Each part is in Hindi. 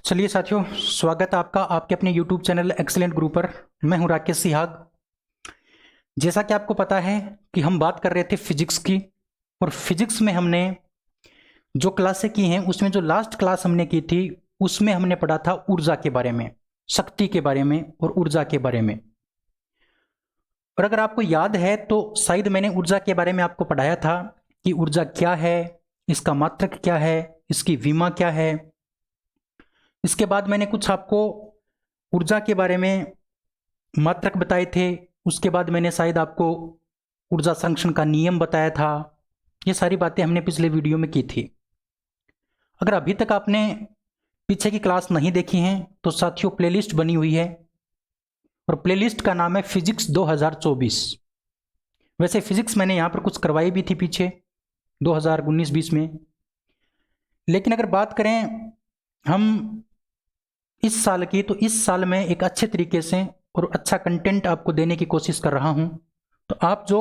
चलिए साथियों, स्वागत है आपका आपके अपने YouTube चैनल एक्सीलेंट गुरु पर। मैं हूं राकेश सिहाग। जैसा कि आपको पता है कि हम बात कर रहे थे फिजिक्स की, और फिजिक्स में हमने जो क्लासें की हैं उसमें जो लास्ट क्लास हमने की थी उसमें हमने पढ़ा था ऊर्जा के बारे में, शक्ति के बारे में और ऊर्जा के बारे में। और अगर आपको याद है तो शायद मैंने ऊर्जा के बारे में आपको पढ़ाया था कि ऊर्जा क्या है, इसका मात्रक क्या है, इसकी विमा क्या है। इसके बाद मैंने कुछ आपको ऊर्जा के बारे में मात्रक बताए थे। उसके बाद मैंने शायद आपको ऊर्जा संरक्षण का नियम बताया था। ये सारी बातें हमने पिछले वीडियो में की थी। अगर अभी तक आपने पीछे की क्लास नहीं देखी हैं तो साथियों प्लेलिस्ट बनी हुई है, और प्लेलिस्ट का नाम है फिजिक्स 2024। वैसे फिजिक्स मैंने यहाँ पर कुछ करवाई भी थी पीछे 2019-20 में, लेकिन अगर बात करें हम इस साल की, तो इस साल में एक अच्छे तरीके से और अच्छा कंटेंट आपको देने की कोशिश कर रहा हूं। तो आप जो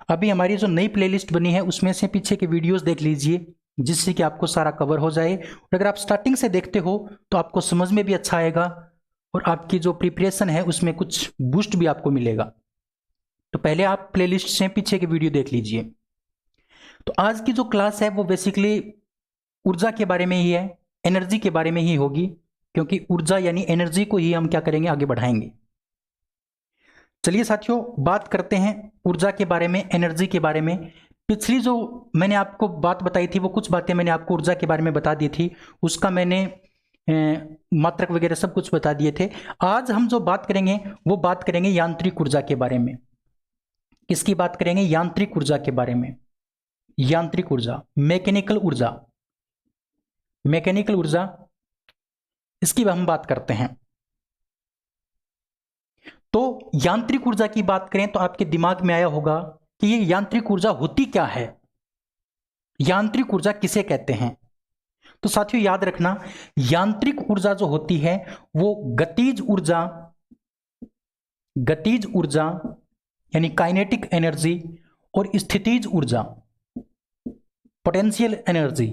अभी हमारी जो नई प्लेलिस्ट बनी है उसमें से पीछे के वीडियोस देख लीजिए, जिससे कि आपको सारा कवर हो जाए। और अगर आप स्टार्टिंग से देखते हो तो आपको समझ में भी अच्छा आएगा और आपकी जो प्रिपरेशन है उसमें कुछ बूस्ट भी आपको मिलेगा। तो पहले आप प्लेलिस्ट से पीछे के वीडियो देख लीजिए। तो आज की जो क्लास है वो बेसिकली ऊर्जा के बारे में ही है, एनर्जी के बारे में ही होगी, क्योंकि ऊर्जा यानी एनर्जी को ही हम क्या करेंगे, आगे बढ़ाएंगे। चलिए साथियों बात करते हैं ऊर्जा के बारे में, एनर्जी के बारे में। पिछली जो मैंने आपको बात बताई थी वो कुछ बातें मैंने आपको ऊर्जा के बारे में बता दी थी, उसका मैंने मात्रक वगैरह सब कुछ बता दिए थे। आज हम जो बात करेंगे वो बात करेंगे यांत्रिक ऊर्जा के बारे में। किसकी बात करेंगे? यांत्रिक ऊर्जा के बारे में। यांत्रिक ऊर्जा, मैकेनिकल ऊर्जा, मैकेनिकल ऊर्जा, इसकी हम बात करते हैं। तो यांत्रिक ऊर्जा की बात करें तो आपके दिमाग में आया होगा कि ये यांत्रिक ऊर्जा होती क्या है, यांत्रिक ऊर्जा किसे कहते हैं। तो साथियों याद रखना, यांत्रिक ऊर्जा जो होती है वो गतिज ऊर्जा, गतिज ऊर्जा यानी काइनेटिक एनर्जी, और स्थितिज ऊर्जा, पोटेंशियल एनर्जी,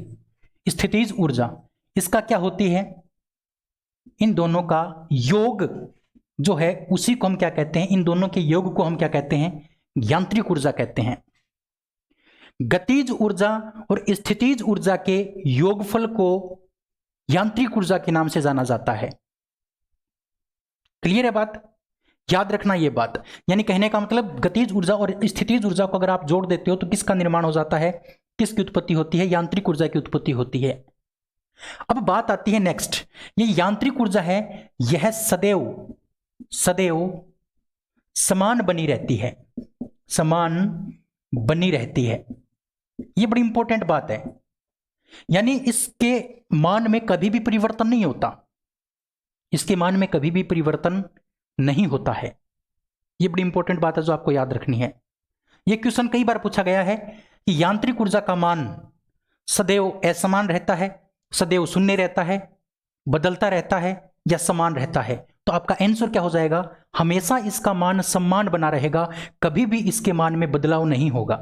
स्थितिज ऊर्जा, इसका क्या होती है? इन दोनों का योग जो है उसी को हम क्या कहते हैं, इन दोनों के योग को हम क्या कहते हैं? यांत्रिक ऊर्जा कहते हैं। गतिज ऊर्जा और स्थितिज ऊर्जा के योगफल को यांत्रिक ऊर्जा के नाम से जाना जाता है। क्लियर है बात? याद रखना ये बात। यानी कहने का मतलब गतिज ऊर्जा और स्थितिज ऊर्जा को अगर आप जोड़ देते हो तो किसका निर्माण हो जाता है, किसकी उत्पत्ति होती है? यांत्रिक ऊर्जा की उत्पत्ति होती है। अब बात आती है नेक्स्ट, ये यांत्रिक ऊर्जा है, यह सदैव सदैव समान बनी रहती है, समान बनी रहती है। यह बड़ी इंपॉर्टेंट बात है, यानी इसके मान में कभी भी परिवर्तन नहीं होता, इसके मान में कभी भी परिवर्तन नहीं होता है। यह बड़ी इंपॉर्टेंट बात है जो आपको याद रखनी है। यह क्वेश्चन कई बार पूछा गया है कि यांत्रिक ऊर्जा का मान सदैव असमान रहता है, सदैव शून्य रहता है, बदलता रहता है या समान रहता है। तो आपका आंसर क्या हो जाएगा? हमेशा इसका मान समान बना रहेगा, कभी भी इसके मान में बदलाव नहीं होगा।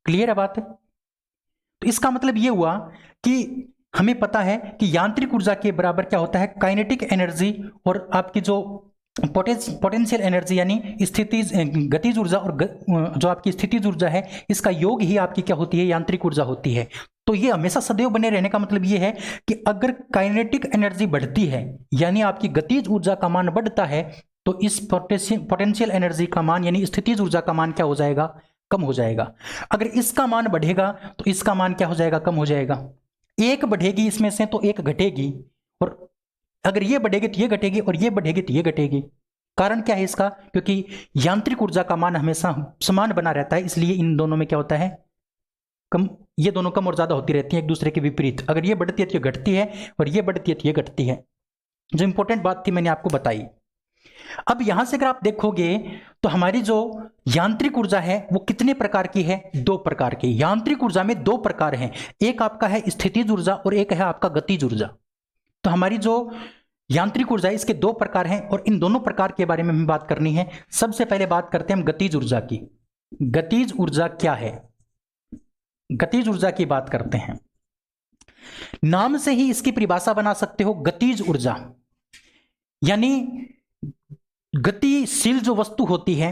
क्लियर है बात? तो इसका मतलब यह हुआ कि हमें पता है कि यांत्रिक ऊर्जा के बराबर क्या होता है? काइनेटिक एनर्जी और आपकी जो पोटेंशियल एनर्जी यानी स्थितिज गतिज ऊर्जा और जो आपकी स्थितिज ऊर्जा है, इसका योग ही आपकी क्या होती है? यांत्रिक ऊर्जा होती है। तो ये हमेशा सदैव बने रहने का मतलब ये है कि अगर काइनेटिक एनर्जी बढ़ती है यानी आपकी गतिज ऊर्जा का मान बढ़ता है, तो इस पोटेंशियल एनर्जी का मान यानी स्थितिज ऊर्जा का मान क्या हो जाएगा? कम हो जाएगा। अगर इसका मान बढ़ेगा तो इसका मान क्या हो जाएगा? कम हो जाएगा। एक बढ़ेगी इसमें से तो एक घटेगी, और अगर ये बढ़ेगी तो ये घटेगी, और ये बढ़ेगी तो ये घटेगी। कारण क्या है इसका? क्योंकि यांत्रिक ऊर्जा का मान हमेशा समान बना रहता है, इसलिए इन दोनों में क्या होता है? कम, ये दोनों कम और ज्यादा होती रहती हैं एक दूसरे के विपरीत। अगर ये बढ़ती है तो ये घटती है, और ये बढ़ती है तो ये घटती है। जो इंपॉर्टेंट बात थी मैंने आपको बताई। अब यहां से अगर आप देखोगे तो हमारी जो यांत्रिक ऊर्जा है वो कितने प्रकार की है? दो प्रकार की। यांत्रिक ऊर्जा में दो प्रकार हैं, एक आपका है स्थितिज ऊर्जा और एक है आपका गतिज ऊर्जा। तो हमारी जो यांत्रिक ऊर्जा है इसके दो प्रकार हैं, और इन दोनों प्रकार के बारे में हमें बात करनी है। सबसे पहले बात करते हैं हम गतिज ऊर्जा की। गतिज ऊर्जा क्या है? गतिज ऊर्जा की बात करते हैं। नाम से ही इसकी परिभाषा बना सकते हो, गतिज ऊर्जा। यानी गतिशील जो वस्तु होती है,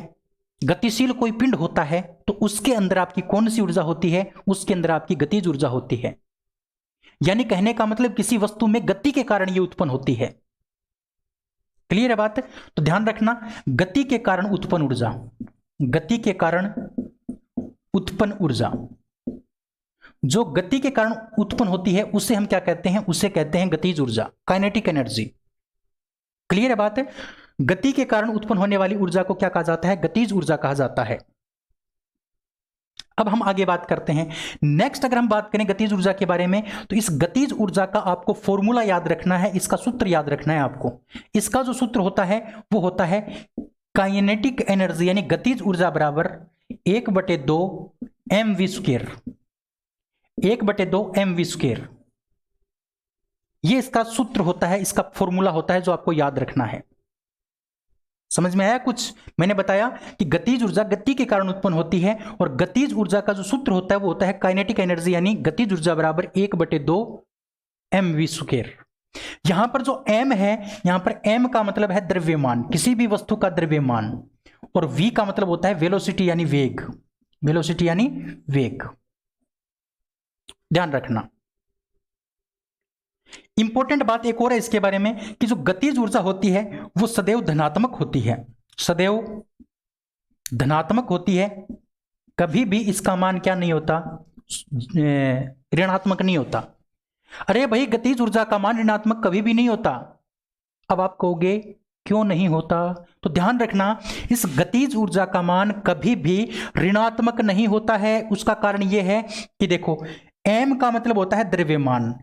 गतिशील कोई पिंड होता है, तो उसके अंदर आपकी कौन सी ऊर्जा होती है? उसके अंदर आपकी गतिज ऊर्जा होती है। यानी कहने का मतलब किसी वस्तु में गति के कारण यह उत्पन्न होती है। क्लियर है बात? तो ध्यान रखना, गति के कारण उत्पन्न ऊर्जा, गति के कारण उत्पन्न ऊर्जा, जो गति के कारण उत्पन्न होती है उसे हम क्या कहते हैं? उसे कहते हैं गतिज ऊर्जा, काइनेटिक एनर्जी। क्लियर है बात? गति के कारण उत्पन्न होने वाली ऊर्जा को क्या कहा जाता है? गतिज ऊर्जा कहा जाता है। अब हम आगे बात करते हैं। नेक्स्ट अगर हम बात करें गतिज ऊर्जा के बारे में, तो इस गतिज ऊर्जा का आपको फॉर्मूला याद रखना है, इसका सूत्र याद रखना है आपको। इसका जो सूत्र होता है वो होता है काइनेटिक एनर्जी, यानी गतिज ऊर्जा बराबर 1/2 mv², 1/2 mv²। ये इसका सूत्र होता है, इसका फॉर्मूला होता है जो आपको याद रखना है। समझ में आया कुछ? मैंने बताया कि गतिज ऊर्जा गति के कारण उत्पन्न होती है, और गतिज ऊर्जा का जो सूत्र होता है वो होता है काइनेटिक एनर्जी, यानी गतिज ऊर्जा बराबर 1/2 mv²। यहां पर जो m है, यहां पर m का मतलब है द्रव्यमान, किसी भी वस्तु का द्रव्यमान, और v का मतलब होता है वेलोसिटी यानी वेग, वेलोसिटी यानी वेग। ध्यान रखना। इंपॉर्टेंट बात एक और है इसके बारे में कि जो गतिज ऊर्जा होती है वो सदैव धनात्मक होती है, सदैव धनात्मक होती है। कभी भी इसका मान क्या नहीं होता? ऋणात्मक नहीं होता। अरे भाई, गतिज ऊर्जा का मान ऋणात्मक कभी भी नहीं होता। अब आप कहोगे क्यों नहीं होता? तो ध्यान रखना, इस गतिज ऊर्जा का मान कभी भी ऋणात्मक नहीं होता है। उसका कारण यह है कि देखो, m का मतलब होता है द्रव्यमान।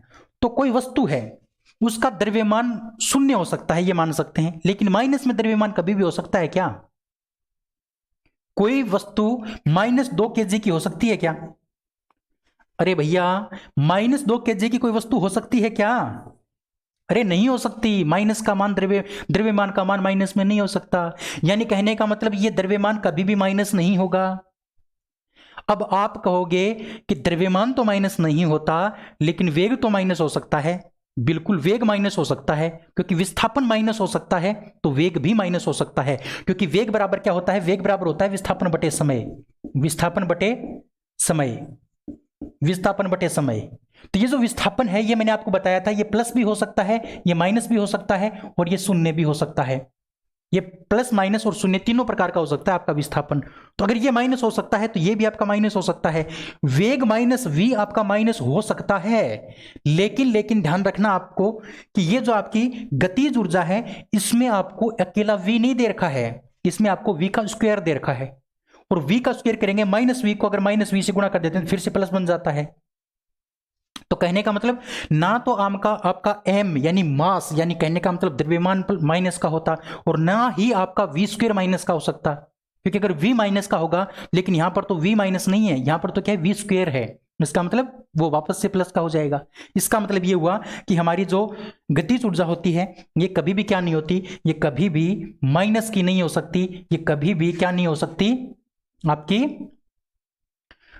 तो कोई वस्तु है, उसका द्रव्यमान 0 हो सकता है, ये मान सकते हैं, लेकिन माइनस में द्रव्यमान कभी भी हो सकता है क्या? कोई वस्तु -2 kg की हो सकती है क्या? अरे भैया, -2 kg की कोई वस्तु हो सकती है क्या? अरे नहीं हो सकती। माइनस का मान द्रव्यमान का मान माइनस में नहीं हो सकता। यानी कहने का मतलब ये द्रव्यमान कभी भी माइनस नहीं होगा। अब आप कहोगे कि द्रव्यमान तो माइनस नहीं होता, लेकिन वेग तो माइनस हो सकता है। बिल्कुल, वेग माइनस हो सकता है, क्योंकि विस्थापन माइनस हो सकता है, तो वेग भी माइनस हो सकता है। क्योंकि वेग बराबर क्या होता है? वेग बराबर होता है विस्थापन बटे समय, विस्थापन बटे समय, विस्थापन बटे समय। तो ये जो विस्थापन है, ये मैंने आपको बताया था, ये प्लस भी हो सकता है, ये माइनस भी हो सकता है, और ये शून्य भी हो सकता है। ये प्लस, माइनस और शून्य तीनों प्रकार का हो सकता है आपका विस्थापन। तो अगर ये माइनस हो सकता है तो ये भी आपका माइनस हो सकता है। वेग माइनस v आपका माइनस हो सकता है, लेकिन ध्यान रखना आपको कि ये जो आपकी गतिज ऊर्जा है, इसमें आपको अकेला v नहीं दे रखा है, इसमें आपको v का स्क्वायर दे रखा है। और v का स्क्वायर करेंगे, -v को अगर -v से गुणा कर देते हैं फिर से प्लस बन जाता है। तो कहने का मतलब ना तो आपका m यानी मास, यानी कहने का मतलब द्रव्यमान माइनस का होता, और ना ही आपका v² माइनस का हो सकता। क्योंकि अगर v माइनस का होगा, लेकिन यहां पर तो v माइनस नहीं है, यहां पर तो क्या है? v² है। इसका मतलब वो वापस से प्लस का हो जाएगा। इसका मतलब ये हुआ कि हमारी जो गतिज ऊर्जा होती है, ये कभी भी क्या नहीं होती? ये कभी भी माइनस की नहीं हो सकती, ये कभी भी क्या नहीं हो सकती? आपकी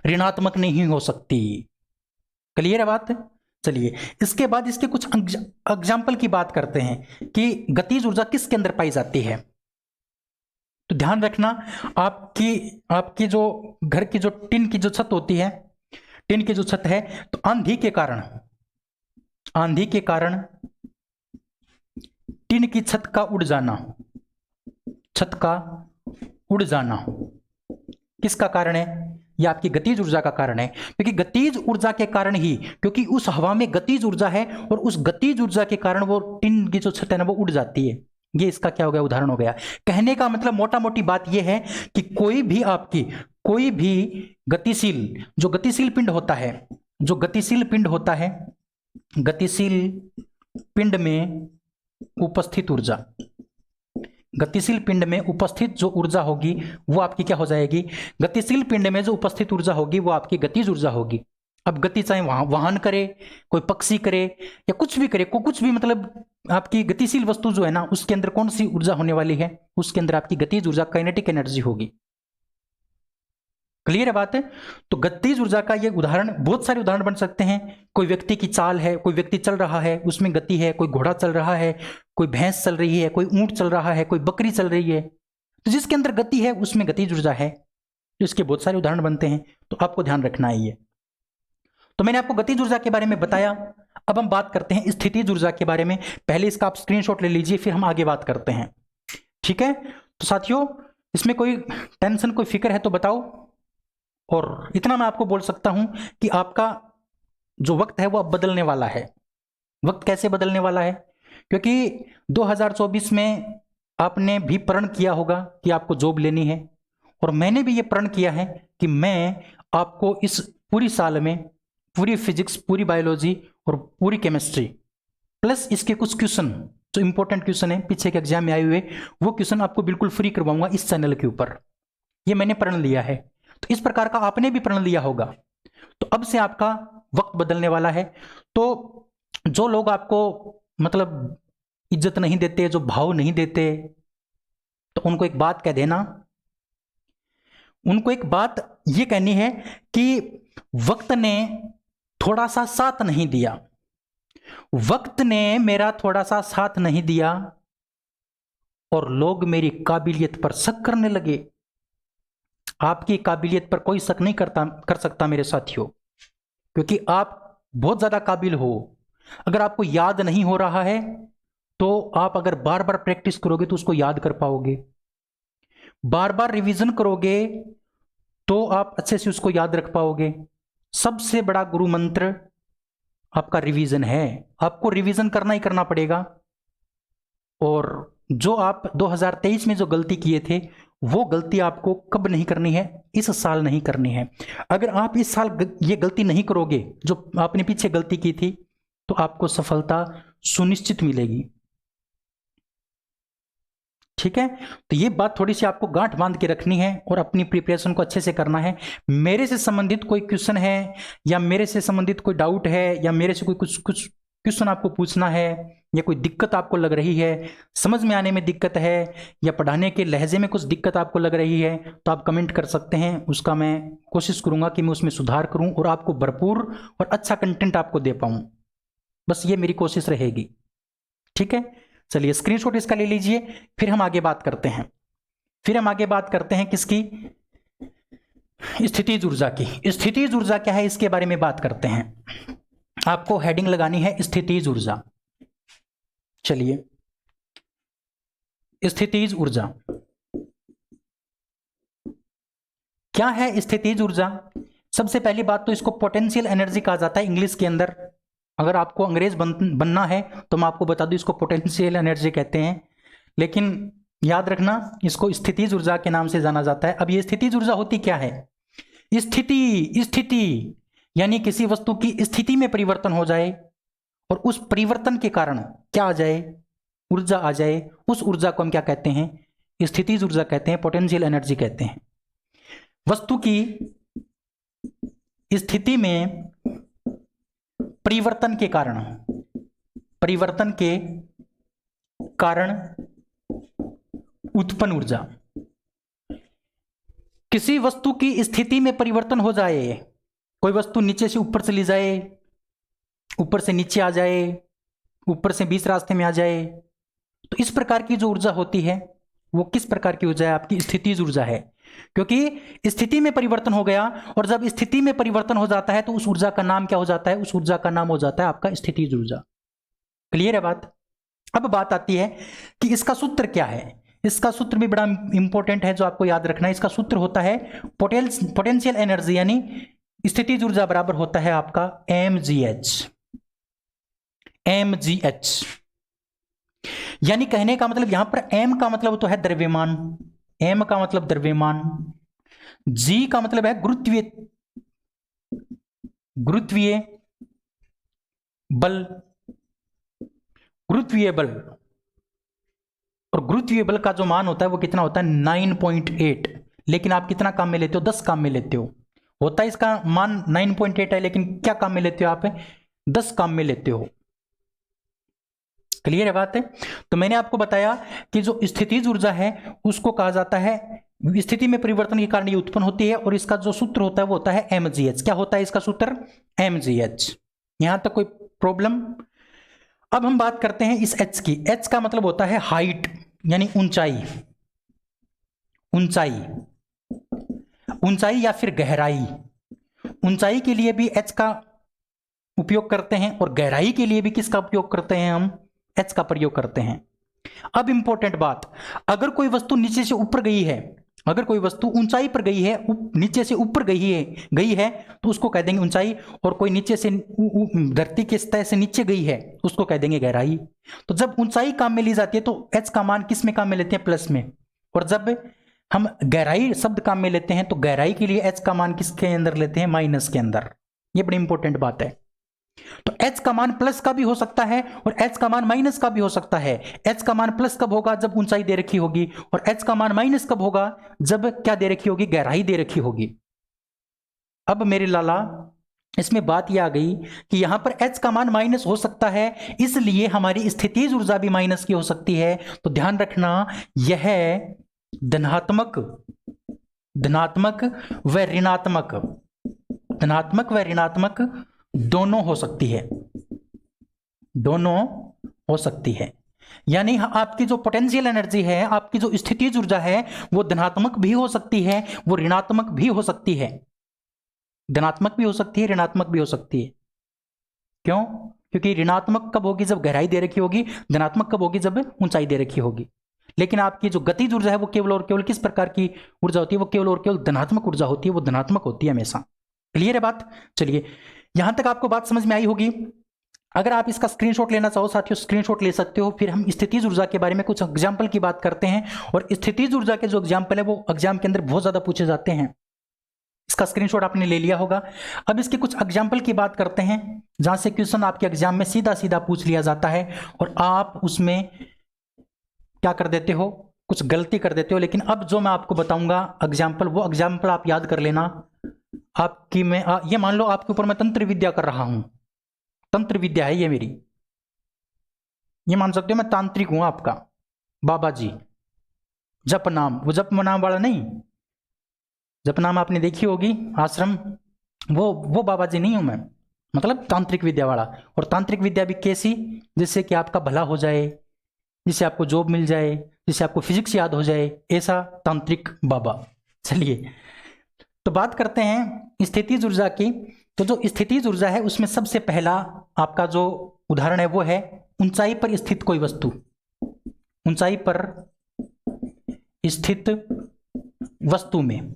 ऋणात्मक नहीं हो सकती। क्लियर है बात? चलिए, इसके बाद इसके कुछ एग्जाम्पल की बात करते हैं कि गतिज ऊर्जा किसके अंदर पाई जाती है। तो ध्यान रखना, आपकी जो घर की जो टिन की जो छत होती है, टिन की जो छत है, तो आंधी के कारण टिन की छत का उड़ जाना, छत का उड़ जाना किसका कारण है? यह आपकी गतिज ऊर्जा का कारण है। क्योंकि गतिज ऊर्जा के कारण ही, क्योंकि उस हवा में गतिज ऊर्जा है, और उस गतिज ऊर्जा के कारण वो टिन की जो छत है ना, वो उड़ जाती है। ये इसका क्या हो गया? उदाहरण हो गया। कहने का मतलब मोटा मोटी बात यह है कि कोई भी गतिशील पिंड होता है, जो गतिशील पिंड में उपस्थित ऊर्जा, गतिशील पिंड में उपस्थित जो ऊर्जा होगी वो आपकी क्या हो जाएगी? गतिशील पिंड में जो उपस्थित ऊर्जा होगी वो आपकी गतिज ऊर्जा होगी। अब गति चाहे वाहन करे, कोई पक्षी करे, या कुछ भी करे, कुछ भी मतलब आपकी गतिशील वस्तु जो है ना, उसके अंदर कौन सी ऊर्जा होने वाली है? उसके अंदर आपकी गतिज ऊर्जा, काइनेटिक एनर्जी होगी। क्लियर है बात है। तो गतिज ऊर्जा का ये उदाहरण, बहुत सारे उदाहरण बन सकते हैं। कोई व्यक्ति की चाल है, कोई व्यक्ति चल रहा है उसमें गति है, कोई घोड़ा चल रहा है, कोई भैंस चल रही है, कोई ऊंट चल रहा है, कोई बकरी चल रही है, तो जिसके अंदर गति है उसमें गतिज ऊर्जा है। तो इसके बहुत सारे उदाहरण बनते हैं, तो आपको ध्यान रखना है ये। तो मैंने आपको गतिज ऊर्जा के बारे में बताया। अब हम बात करते हैं स्थितिज ऊर्जा के बारे में। पहले इसका आप स्क्रीनशॉट ले लीजिए, फिर हम आगे बात करते हैं, ठीक है। तो साथियों, इसमें कोई टेंशन, कोई फिक्र है तो बताओ। और इतना मैं आपको बोल सकता हूं कि आपका जो वक्त है वो अब बदलने वाला है। वक्त कैसे बदलने वाला है? क्योंकि 2024 में आपने भी प्रण किया होगा कि आपको जॉब लेनी है, और मैंने भी ये प्रण किया है कि मैं आपको इस पूरी साल में पूरी फिजिक्स, पूरी बायोलॉजी और पूरी केमिस्ट्री प्लस इसके कुछ क्वेश्चन जो इंपॉर्टेंट क्वेश्चन है पीछे के एग्जाम में आए हुए, वो क्वेश्चन आपको बिल्कुल फ्री करवाऊंगा इस चैनल के ऊपर। ये मैंने प्रण लिया है। तो इस प्रकार का आपने भी प्रण लिया होगा। तो अब से आपका वक्त बदलने वाला है। तो जो लोग आपको मतलब इज्जत नहीं देते, जो भाव नहीं देते, तो उनको एक बात कह देना। उनको एक बात ये कहनी है कि वक्त ने थोड़ा सा साथ नहीं दिया, वक्त ने मेरा थोड़ा सा साथ नहीं दिया, और लोग मेरी काबिलियत पर शक करने लगे। आपकी काबिलियत पर कोई शक नहीं कर सकता मेरे साथियों, क्योंकि आप बहुत ज्यादा काबिल हो। अगर आपको याद नहीं हो रहा है तो आप अगर बार बार प्रैक्टिस करोगे तो उसको याद कर पाओगे। बार बार रिवीजन करोगे तो आप अच्छे से उसको याद रख पाओगे। सबसे बड़ा गुरु मंत्र आपका रिवीजन है। आपको रिवीजन करना ही करना पड़ेगा। और जो आप 2023 में जो गलती किए थे, वो गलती आपको कब नहीं करनी है? इस साल नहीं करनी है। अगर आप इस साल ये गलती नहीं करोगे जो आपने पीछे गलती की थी, तो आपको सफलता सुनिश्चित मिलेगी, ठीक है। तो ये बात थोड़ी सी आपको गांठ बांध के रखनी है और अपनी प्रिपरेशन को अच्छे से करना है। मेरे से संबंधित कोई क्वेश्चन है, या मेरे से संबंधित कोई डाउट है, या मेरे से कोई कुछ क्वेश्चन आपको पूछना है, या कोई दिक्कत आपको लग रही है, समझ में आने में दिक्कत है, या पढ़ाने के लहजे में कुछ दिक्कत आपको लग रही है, तो आप कमेंट कर सकते हैं। उसका मैं कोशिश करूंगा कि मैं उसमें सुधार करूं और आपको भरपूर और अच्छा कंटेंट आपको दे पाऊं। बस ये मेरी कोशिश रहेगी, ठीक है। चलिए स्क्रीनशॉट इसका ले लीजिए, फिर हम आगे बात करते हैं। फिर हम आगे बात करते हैं किसकी? स्थितिज ऊर्जा की। स्थितिज ऊर्जा क्या है इसके बारे में बात करते हैं। आपको हेडिंग लगानी है स्थितिज ऊर्जा। चलिए, स्थितिज ऊर्जा क्या है? स्थितिज ऊर्जा, सबसे पहली बात तो इसको पोटेंशियल एनर्जी कहा जाता है इंग्लिश के अंदर। अगर आपको अंग्रेज बनना है तो मैं आपको बता दूं इसको पोटेंशियल एनर्जी कहते हैं, लेकिन याद रखना इसको स्थितिज ऊर्जा के नाम से जाना जाता है। अब ये स्थितिज ऊर्जा होती क्या है? स्थिति यानी किसी वस्तु की स्थिति में परिवर्तन हो जाए और उस परिवर्तन के कारण क्या आ जाए? ऊर्जा आ जाए। उस ऊर्जा को हम क्या कहते हैं? स्थितिज ऊर्जा कहते हैं, पोटेंशियल एनर्जी कहते हैं। वस्तु की स्थिति में परिवर्तन के कारण उत्पन्न ऊर्जा। किसी वस्तु की स्थिति में परिवर्तन हो जाए, कोई वस्तु नीचे से ऊपर चली जाए, ऊपर से नीचे आ जाए, ऊपर से बीच रास्ते में आ जाए, तो इस प्रकार की जो ऊर्जा होती है वो किस प्रकार की ऊर्जा है? आपकी स्थितिज ऊर्जा है। क्योंकि स्थिति में परिवर्तन हो गया, और जब स्थिति में परिवर्तन हो जाता है तो उस ऊर्जा का नाम क्या हो जाता है? उस ऊर्जा का नाम हो जाता है आपका स्थितिज ऊर्जा। क्लियर है बात? अब बात आती है कि इसका सूत्र क्या है। इसका सूत्र भी बड़ा इंपॉर्टेंट है जो आपको याद रखना है। इसका सूत्र होता है पोटेंशियल एनर्जी यानी स्थितिज ऊर्जा बराबर होता है आपका mgh। यानी कहने का मतलब यहां पर m का मतलब तो है द्रव्यमान, m का मतलब द्रव्यमान, g का मतलब है गुरुत्वीय बल, और गुरुत्वीय बल का जो मान होता है वो कितना होता है? 9.8। लेकिन आप कितना काम में लेते हो? 10 काम में लेते हो। होता है इसका मान 9.8 है, लेकिन क्या काम में लेते हो आप? 10 काम में लेते हो। क्लियर है बात है? तो मैंने आपको बताया कि जो स्थितिज ऊर्जा है उसको कहा जाता है स्थिति में परिवर्तन के कारण ये उत्पन्न होती है और इसका जो सूत्र होता है वो होता है mgh। क्या होता है इसका सूत्र? mgh। यहां तक कोई प्रॉब्लम? अब हम बात करते हैं इस h की। h का मतलब होता है हाइट, यानी ऊंचाई, ऊंचाई, ऊंचाई या फिर गहराई। ऊंचाई के लिए भी h का उपयोग करते हैं और गहराई के लिए भी किसका उपयोग करते हैं? हम h का प्रयोग करते हैं। अब इंपॉर्टेंट बात, अगर कोई वस्तु नीचे से ऊपर गई है, अगर कोई वस्तु ऊंचाई पर गई है, नीचे से ऊपर गई है तो उसको कह देंगे ऊंचाई, और कोई नीचे से धरती के सतह से नीचे गई है उसको कह देंगे गहराई। तो जब ऊंचाई काम में ली जाती है तो h का मान किस में काम में लेते हैं? प्लस में। और जब हम गहराई शब्द काम में लेते हैं तो गहराई के लिए h का मान किसके अंदर लेते हैं? माइनस के अंदर। ये बड़ी इंपॉर्टेंट बात है। तो h का मान प्लस का भी हो सकता है और h का मान माइनस का भी हो सकता है। h का मान प्लस कब होगा? जब ऊंचाई दे रखी होगी, और h का मान माइनस कब होगा? जब क्या दे रखी होगी? गहराई दे रखी होगी। अब मेरे लाला इसमें बात यह आ गई कि यहां पर h का मान माइनस हो सकता है, इसलिए हमारी स्थितिज ऊर्जा भी माइनस की हो सकती है। तो ध्यान रखना, यह धनात्मक, धनात्मक व ऋणात्मक, धनात्मक व ऋणात्मक दोनों हो सकती है, दोनों हो सकती है। यानी आपकी जो पोटेंशियल एनर्जी है, आपकी जो स्थितिज ऊर्जा है, वो धनात्मक भी हो सकती है, वो ऋणात्मक भी हो सकती है। धनात्मक भी हो सकती है, ऋणात्मक भी हो सकती है। क्यों? क्योंकि ऋणात्मक कब होगी? जब गहराई दे रखी होगी। धनात्मक कब होगी? जब ऊंचाई दे रखी होगी। लेकिन आपकी जो गतिज ऊर्जा है वो केवल और केवल किस प्रकार की ऊर्जा होती है? वो केवल और केवल धनात्मक ऊर्जा होती है, वो धनात्मक होती है हमेशा। क्लियर है बात? चलिए, यहां तक आपको बात समझ में आई होगी। अगर आप इसका स्क्रीनशॉट लेना चाहो साथियों, स्क्रीनशॉट ले सकते हो। फिर हम स्थितिज ऊर्जा के बारे में कुछ एग्जाम्पल की बात करते हैं, और स्थितिज ऊर्जा के जो एग्जाम्पल है वो एग्जाम के अंदर बहुत ज्यादा पूछे जाते हैं। इसका स्क्रीनशॉट आपने ले लिया होगा। अब इसके कुछ एग्जाम्पल की बात करते हैं जहां से क्वेश्चन आपके एग्जाम में सीधा सीधा पूछ लिया जाता है और आप उसमें क्या कर देते हो? कुछ गलती कर देते हो। लेकिन अब जो मैं आपको बताऊंगा एग्जाम्पल, वो एग्जाम्पल आप याद कर लेना। आपकी मैं ये मान लो आपके ऊपर मैं तंत्र विद्या कर रहा हूं, तंत्र विद्या है ये मेरी, ये मान सकते हो मैं तांत्रिक हूं आपका। बाबा जी जप नाम, वो जप नाम वाला नहीं, जप नाम आपने देखी होगी आश्रम, वो बाबा जी नहीं हूं मैं, मतलब तांत्रिक विद्या वाला। और तांत्रिक विद्या भी कैसी? जिससे कि आपका भला हो जाए, जिससे आपको जॉब मिल जाए, जिससे आपको फिजिक्स याद हो जाए, ऐसा तांत्रिक बाबा। चलिए, तो बात करते हैं स्थितिज ऊर्जा की। तो जो स्थितिज ऊर्जा है उसमें सबसे पहला आपका जो उदाहरण है वो है ऊंचाई पर स्थित कोई वस्तु। ऊंचाई पर स्थित वस्तु में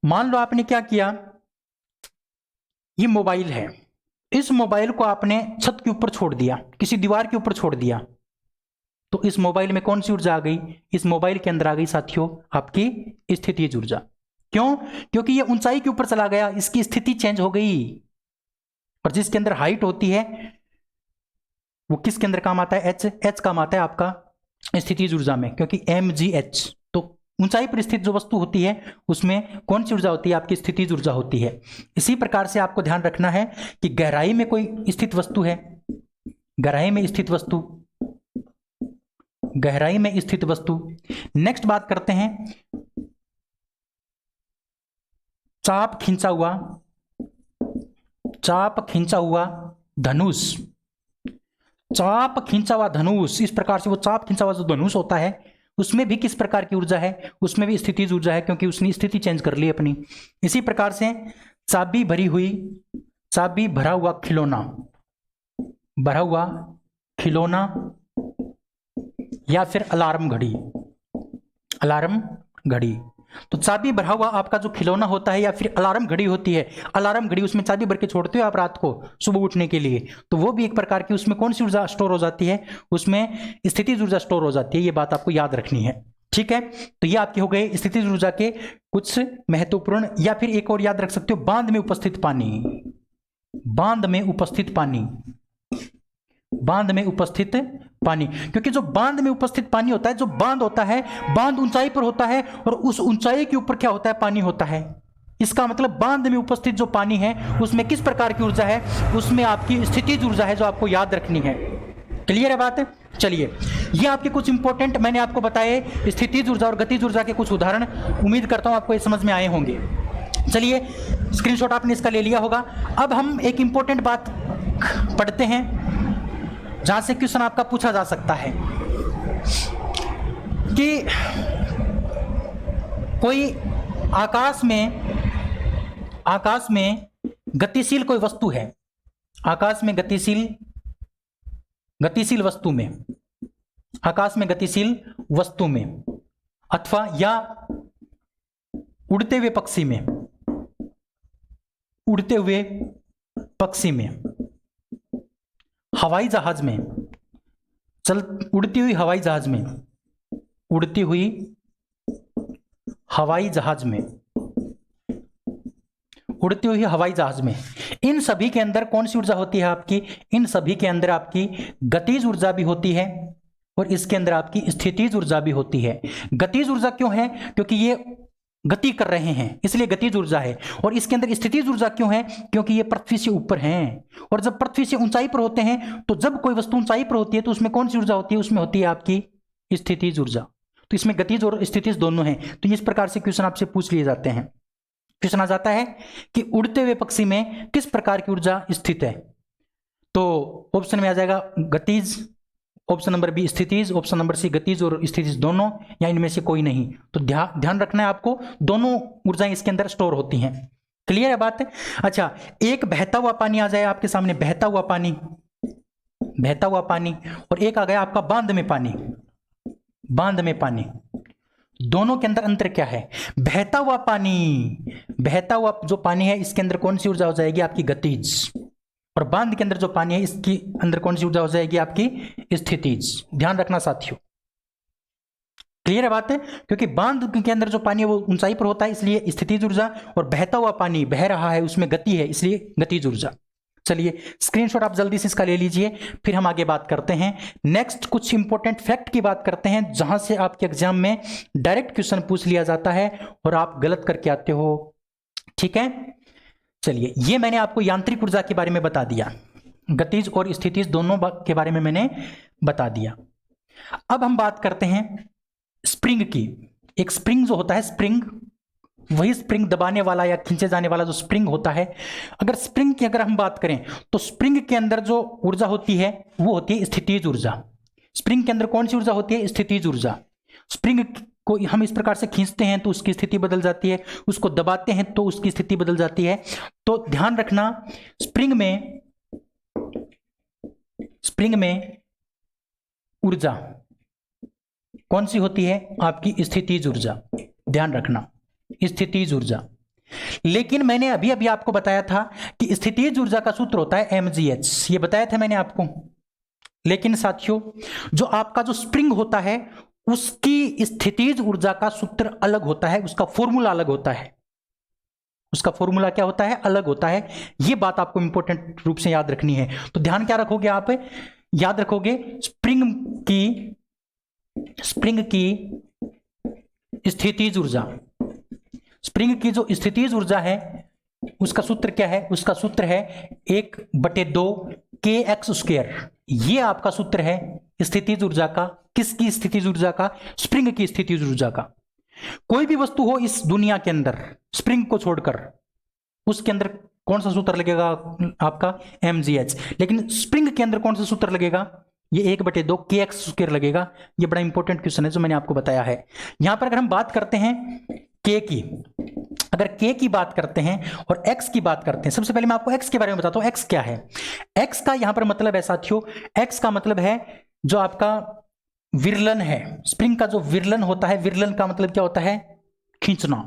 मान लो आपने क्या किया, ये मोबाइल है, इस मोबाइल को आपने छत के ऊपर छोड़ दिया, किसी दीवार के ऊपर छोड़ दिया, तो इस मोबाइल में कौन सी ऊर्जा आ गई? इस मोबाइल के अंदर आ गई साथियों आपकी स्थितिज ऊर्जा। क्यों? क्योंकि ये ऊंचाई के ऊपर चला गया, इसकी स्थिति चेंज हो गई। और जिसके अंदर हाइट होती है वो किसके अंदर काम आता है? एच काम आता है आपका स्थितिज ऊर्जा में, क्योंकि mgh। तो ऊंचाई पर स्थित जो वस्तु होती है उसमें कौन सी ऊर्जा होती है? आपकी स्थितिज ऊर्जा होती है। इसी प्रकार से आपको ध्यान रखना है कि गहराई में कोई स्थित वस्तु है, गहराई में स्थित वस्तु, गहराई में स्थित वस्तु। नेक्स्ट बात करते हैं चाप खींचा हुआ, चाप खींचा हुआ धनुष, चाप खींचा हुआ धनुष। इस प्रकार से वो चाप खींचा हुआ जो धनुष होता है उसमें भी किस प्रकार की ऊर्जा है? उसमें भी स्थितिज ऊर्जा है, क्योंकि उसने स्थिति चेंज कर ली अपनी। इसी प्रकार से चाबी भरी हुई, चाबी भरा हुआ खिलौना, भरा हुआ खिलौना, या फिर अलार्म घड़ी, अलार्म घड़ी। तो चाबी भरा हुआ आपका जो खिलौना होता है या फिर अलार्म घड़ी होती है, अलार्म घड़ी उसमें चाबी भर के छोड़ते हो आप रात को सुबह उठने के लिए, तो वो भी एक प्रकार की, उसमें कौन सी ऊर्जा स्टोर हो जाती है? उसमें स्थितिज ऊर्जा स्टोर हो जाती है। ये बात आपको याद रखनी है, ठीक है? तो ये आपके हो गए स्थितिज ऊर्जा के कुछ महत्वपूर्ण। या फिर एक और याद रख सकते हो, बांध में उपस्थित पानी, बांध में उपस्थित पानी, बांध में उपस्थित पानी। क्योंकि जो बांध में उपस्थित पानी होता है, जो बांध होता है, बांध ऊंचाई पर होता है और उस ऊंचाई के ऊपर क्या होता है? पानी होता है। इसका मतलब बांध में उपस्थित जो पानी है उसमें किस प्रकार की ऊर्जा है? उसमें आपकी स्थितिज ऊर्जा है जो आपको याद रखनी है। क्लियर है बात? चलिए, ये आपके कुछ इंपॉर्टेंट मैंने आपको बताए स्थितिज ऊर्जा और गतिज ऊर्जा के कुछ उदाहरण, उम्मीद करता हूं आपको ये समझ में आए होंगे। चलिए स्क्रीनशॉट आपने इसका ले लिया होगा। अब हम एक इंपॉर्टेंट बात पढ़ते हैं जहां से क्वेश्चन आपका पूछा जा सकता है कि कोई आकाश में गतिशील कोई वस्तु है, आकाश में गतिशील वस्तु में, आकाश में गतिशील वस्तु में अथवा या उड़ते हुए पक्षी में, उड़ते हुए पक्षी में, हवाई जहाज में, उड़ती हुई हवाई जहाज में, उड़ती हुई हवाई जहाज में, उड़ती हुई हवाई जहाज में, इन सभी के अंदर कौन सी ऊर्जा होती है आपकी? इन सभी के अंदर आपकी गतिज ऊर्जा भी होती है और इसके अंदर आपकी स्थितिज ऊर्जा भी होती है। गतिज ऊर्जा क्यों है? क्योंकि ये गति कर रहे हैं इसलिए गतिज ऊर्जा है। और इसके अंदर स्थितिज ऊर्जा क्यों है? क्योंकि ये पृथ्वी से ऊपर हैं और जब पृथ्वी से ऊंचाई पर होते हैं, तो जब कोई वस्तु ऊंचाई पर होती है तो उसमें कौन सी ऊर्जा होती है? उसमें होती है आपकी स्थितिज ऊर्जा। तो इसमें गतिज और स्थितिज दोनों हैं। तो इस प्रकार से क्वेश्चन आपसे पूछ लिए जाते हैं। क्वेश्चन आ जाता है कि उड़ते हुए पक्षी में किस प्रकार की ऊर्जा स्थित है? तो ऑप्शन में आ जाएगा गतिज, ऑप्शन नंबर बी स्थितिज, ऑप्शन नंबर सी गतिज और स्थितिज दोनों, या इनमें से कोई नहीं। तो ध्यान रखना है आपको, दोनों ऊर्जाएं इसके अंदर स्टोर होती हैं। क्लियर है बात? अच्छा, एक बहता हुआ पानी आ जाए आपके सामने, बहता हुआ पानी, बहता हुआ पानी, और एक आ गया आपका बांध में पानी, बांध में पानी। दोनों के अंदर अंतर क्या है? बहता हुआ पानी, बहता हुआ जो पानी है इसके अंदर कौन सी ऊर्जा हो जाएगी? आपकी गतिज। और बांध के अंदर जो पानी है इसके अंदर कौन सी ऊर्जा हो जाएगी? आपकी स्थितिज। ध्यान रखना साथियों, क्लियर है बात है? क्योंकि बांध के अंदर जो पानी है वो ऊंचाई पर होता है इसलिए स्थितिज ऊर्जा, और बहता हुआ पानी बह रहा है उसमें गति है इसलिए गतिज ऊर्जा। चलिए स्क्रीनशॉट आप जल्दी से इसका ले लीजिए, फिर हम आगे बात करते हैं। नेक्स्ट कुछ इंपॉर्टेंट फैक्ट की बात करते हैं जहां से आपके एग्जाम में डायरेक्ट क्वेश्चन पूछ लिया जाता है और आप गलत करके आते हो। ठीक है, चलिए ये मैंने आपको यांत्रिक ऊर्जा के बारे में बता दिया, गतिज और स्थितिज दोनों के बारे में मैंने बता दिया। अब हम बात करते हैं स्प्रिंग की। एक स्प्रिंग जो होता है, स्प्रिंग, वही स्प्रिंग दबाने वाला या खींचे जाने वाला जो स्प्रिंग होता है, अगर स्प्रिंग की अगर हम बात करें तो स्प्रिंग के अंदर जो ऊर्जा होती है वो होती है स्थितिज ऊर्जा। स्प्रिंग के अंदर कौन सी ऊर्जा होती है? स्थितिज ऊर्जा। स्प्रिंग को हम इस प्रकार से खींचते हैं तो उसकी स्थिति बदल जाती है, उसको दबाते हैं तो उसकी स्थिति बदल जाती है। तो ध्यान रखना, स्प्रिंग में ऊर्जा कौन सी होती है? आपकी स्थितिज ऊर्जा। ध्यान रखना, स्थितिज ऊर्जा। लेकिन मैंने अभी अभी आपको बताया था कि स्थितिज ऊर्जा का सूत्र होता है mgh, ये बताया था मैंने आपको। लेकिन साथियों जो आपका जो स्प्रिंग होता है उसकी स्थितिज ऊर्जा का सूत्र अलग होता है, उसका फॉर्मूला अलग होता है। उसका फॉर्मूला क्या होता है? अलग होता है। यह बात आपको इंपॉर्टेंट रूप से याद रखनी है। तो ध्यान क्या रखोगे आप? याद रखोगे स्प्रिंग की स्थितिज ऊर्जा, स्प्रिंग की जो स्थितिज ऊर्जा है उसका सूत्र क्या है? उसका सूत्र है 1/2 kx²। ये आपका सूत्र है स्थितिज ऊर्जा का। किसकी स्थितिज ऊर्जा का? स्प्रिंग की स्थितिज ऊर्जा का। कोई भी वस्तु हो इस दुनिया के अंदर स्प्रिंग को छोड़कर, उसके अंदर कौन सा सूत्र लगेगा? आपका mgh। लेकिन स्प्रिंग के अंदर कौन सा सूत्र लगेगा? ये 1/2 kx² लगेगा। ये बड़ा इंपॉर्टेंट क्वेश्चन है जो मैंने आपको बताया है। यहां पर अगर हम बात करते हैं k की, अगर k की बात करते हैं और x की बात करते हैं, सबसे पहले मैं आपको x के बारे में बताता हूं। x क्या है? x का यहां पर मतलब है साथियों, x का मतलब है जो आपका विरलन है। स्प्रिंग का जो विरलन होता है, विरलन का मतलब क्या होता है? खींचना।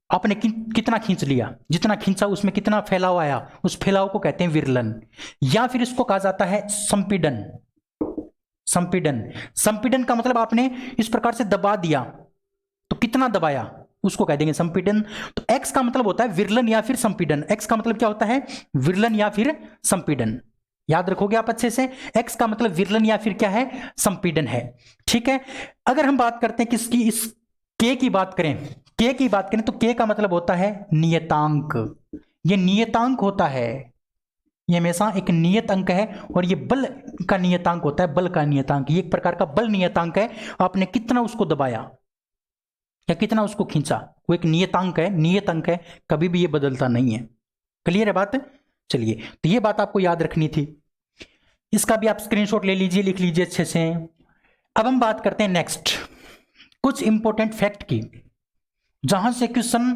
आपने कितना खींच लिया, जितना खींचा उसमें कितना फैलाव आया, उस फैलाव को कहते हैं विरलन। या फिर इसको कहा जाता है संपीडन। संपीडन, संपीडन का मतलब आपने इस प्रकार से दबा दिया तो कितना दबाया उसको कह देंगे संपीडन। तो x का मतलब होता है विरलन या फिर संपीडन। x का मतलब क्या होता है? विरलन या फिर संपीडन। याद रखोगे आप अच्छे से, x का मतलब विरलन या फिर क्या है? संपीडन है। ठीक है, अगर हम बात करते हैं किसकी, इस k की बात करें, k की बात करें तो k का मतलब होता है नियतांक। ये नियतांक होता है, ये हमेशा एक नियत अंक है और ये बल का नियतांक होता है, बल का नियतांक। ये एक प्रकार का बल नियतांक है, आपने कितना उसको दबाया या कितना उसको खींचा, वो एक नियतांक है, नियत अंक है, कभी भी ये बदलता नहीं है। क्लियर है बात? चलिए, तो ये बात आपको याद रखनी थी, इसका भी आप स्क्रीनशॉट ले लीजिए, लिख लीजिए अच्छे से। अब हम बात करते हैं नेक्स्ट कुछ इंपॉर्टेंट फैक्ट की, जहां से क्वेश्चन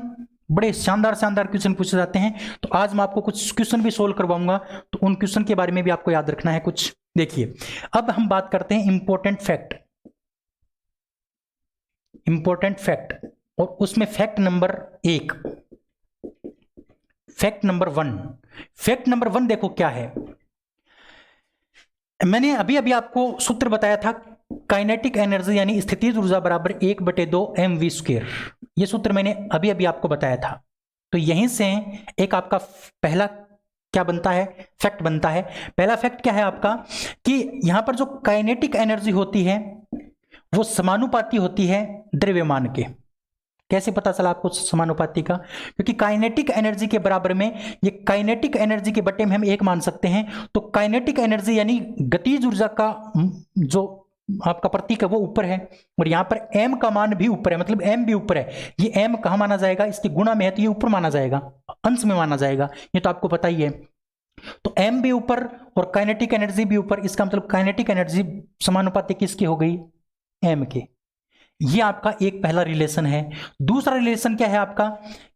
बड़े शानदार शानदार क्वेश्चन पूछे जाते हैं। तो आज मैं आपको कुछ क्वेश्चन भी सोल्व करवाऊंगा, तो उन क्वेश्चन के बारे में भी आपको याद रखना है कुछ। देखिए, अब हम बात करते हैं इंपॉर्टेंट फैक्ट, इंपॉर्टेंट फैक्ट, और उसमें fact number 1, fact number 1। Fact number 1 देखो क्या है। मैंने अभी अभी आपको सूत्र बताया था, काइनेटिक एनर्जी यानी स्थितिज ऊर्जा बराबर 1/2 mv²। ये सूत्र मैंने अभी अभी आपको बताया था। तो यहीं से एक आपका पहला क्या बनता है, फैक्ट बनता है। पहला फैक्ट क्या है आपका कि यहां पर जो काइनेटिक एनर्जी होती है वो समानुपाती होती है द्रव्यमान के। कैसे पता चला आपको समानुपाती का? क्योंकि काइनेटिक एनर्जी के बराबर में ये काइनेटिक एनर्जी के बटे में हम 1 मान सकते हैं। तो काइनेटिक एनर्जी यानी गतिज ऊर्जा का जो आपका प्रतीक है वो ऊपर है, और यहां पर m का मान भी ऊपर है, मतलब m भी ऊपर है। ये m कहां माना जाएगा? इसकी गुणा में है, तो ये ऊपर माना जाएगा, अंश में माना जाएगा, ये तो आपको पता ही है। तो m भी ऊपर और काइनेटिक एनर्जी भी ऊपर, इसका मतलब काइनेटिक एनर्जी समानुपाती किसकी हो गई? m के। ये आपका एक पहला रिलेशन है। दूसरा रिलेशन क्या है आपका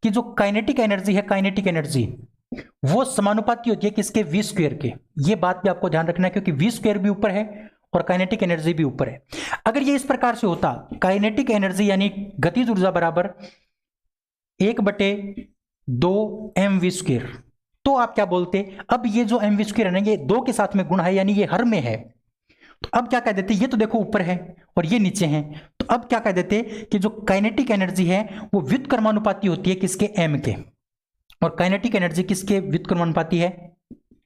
कि जो काइनेटिक एनर्जी है, काइनेटिक एनर्जी वो समानुपाती होती है किसके? v² के। ये बात भी आपको ध्यान रखना है, क्योंकि v² भी ऊपर है और काइनेटिक एनर्जी भी ऊपर है। अगर ये इस प्रकार से होता, काइनेटिक एनर्जी यानी गतिज ऊर्जा बराबर 1/2 mv², तो आप क्या बोलते? अब ये जो mv² है ना, ये 2 के साथ में गुणा है, यानी ये हर में है। तो अब क्या कह देते? ये तो देखो ऊपर है और ये नीचे है, तो अब क्या कह देते कि जो काइनेटिक एनर्जी है वो व्युत्क्रमानुपाती होती है किसके? m के। और काइनेटिक एनर्जी किसके व्युत्क्रमानुपाती है?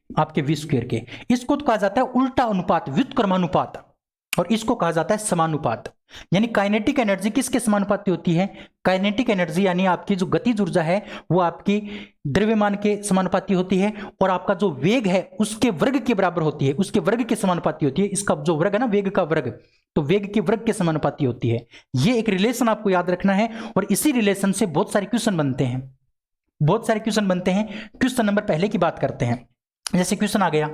आपके v² के। इसको तो कहा जाता है उल्टा अनुपात, व्युत्क्रमानुपात, और इसको कहा जाता है समानुपात। यानी काइनेटिक एनर्जी किसके समानुपाती होती है? काइनेटिक एनर्जी यानी आपकी जो गतिज ऊर्जा है वो आपकी द्रव्यमान के समानुपाती होती है, और आपका जो वेग है उसके वर्ग के बराबर होती है, उसके वर्ग के समानुपाती होती है। इसका जो वर्ग है ना, वेग का वर्ग, तो वेग के वर्ग के समानुपाती होती है। ये एक रिलेशन आपको याद रखना है, और इसी रिलेशन से बहुत सारे क्वेश्चन बनते हैं, बहुत सारे क्वेश्चन बनते हैं। क्वेश्चन नंबर पहले की बात करते हैं। जैसे क्वेश्चन आ गया,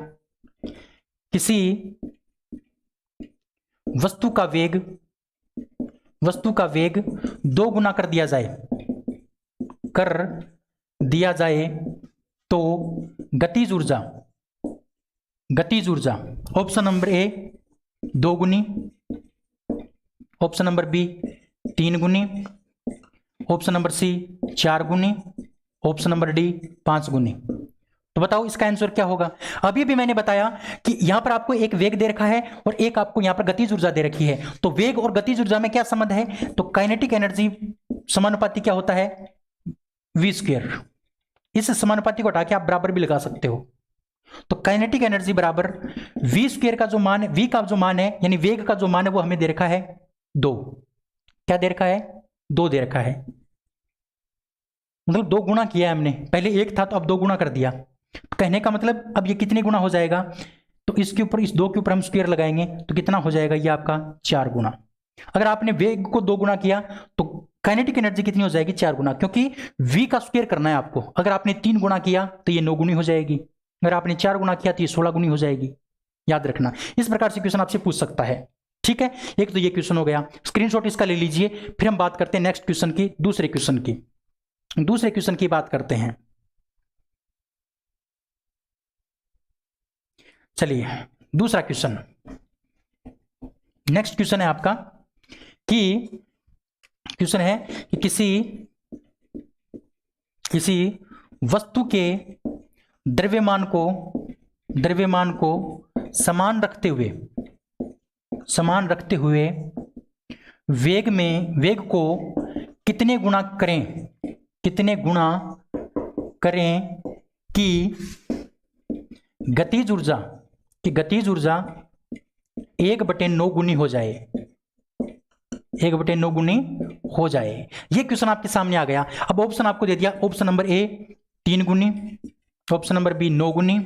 किसी वस्तु का वेग 2 गुना कर दिया जाए तो गतिज ऊर्जा ऑप्शन नंबर ए 2 गुनी, ऑप्शन नंबर बी 3 गुनी, ऑप्शन नंबर सी 4 गुनी, ऑप्शन नंबर डी 5 गुनी। तो बताओ इसका आंसर क्या होगा? अभी भी मैंने बताया कि यहां पर आपको एक वेग दे रखा है और एक आपको यहां पर गतिज ऊर्जा दे रखी है। तो वेग और गतिज ऊर्जा में क्या संबंध है? तो काइनेटिक एनर्जी समानुपाती क्या होता है? v²। इस समानुपाती को हटा के आप बराबर भी लगा सकते हो। तो काइनेटिक एनर्जी बराबर v² का जो मान है, v का जो मान है यानी वेग का जो मान है वो हमें दे रखा है 2। क्या दे रखा है? 2 दे रखा है, मतलब 2 गुना किया है हमने। पहले 1 था तो अब 2 गुना कर दिया। कहने का मतलब अब ये कितने गुना हो जाएगा? तो इसके ऊपर, इस 2 के ऊपर हम स्क्वायर लगाएंगे तो कितना हो जाएगा? ये आपका 4 गुना। अगर आपने वेग को 2 गुना किया तो काइनेटिक एनर्जी कितनी हो जाएगी? 4 गुना, क्योंकि v का स्क्वायर करना है आपको। अगर आपने 3 गुना किया तो ये 9 गुनी हो जाएगी, अगर आपने 4 गुना किया तो ये 16 गुनी हो जाएगी। याद रखना, इस प्रकार से क्वेश्चन आपसे पूछ सकता है। ठीक है, एक तो ये क्वेश्चन हो गया, स्क्रीनशॉट इसका ले लीजिए। फिर हम बात करते हैं नेक्स्ट क्वेश्चन की, दूसरे क्वेश्चन की बात करते हैं। चलिए दूसरा क्वेश्चन, नेक्स्ट क्वेश्चन है आपका कि क्वेश्चन है कि किसी वस्तु के द्रव्यमान को समान रखते हुए वेग को कितने गुना करें कि गतिज ऊर्जा 1/9 गुनी हो जाए। 1/9 गुनी हो जाए। ये क्वेश्चन आपके सामने आ गया। अब ऑप्शन आपको दे दिया, ऑप्शन नंबर ए 3 गुनी, ऑप्शन नंबर बी 9 गुनी,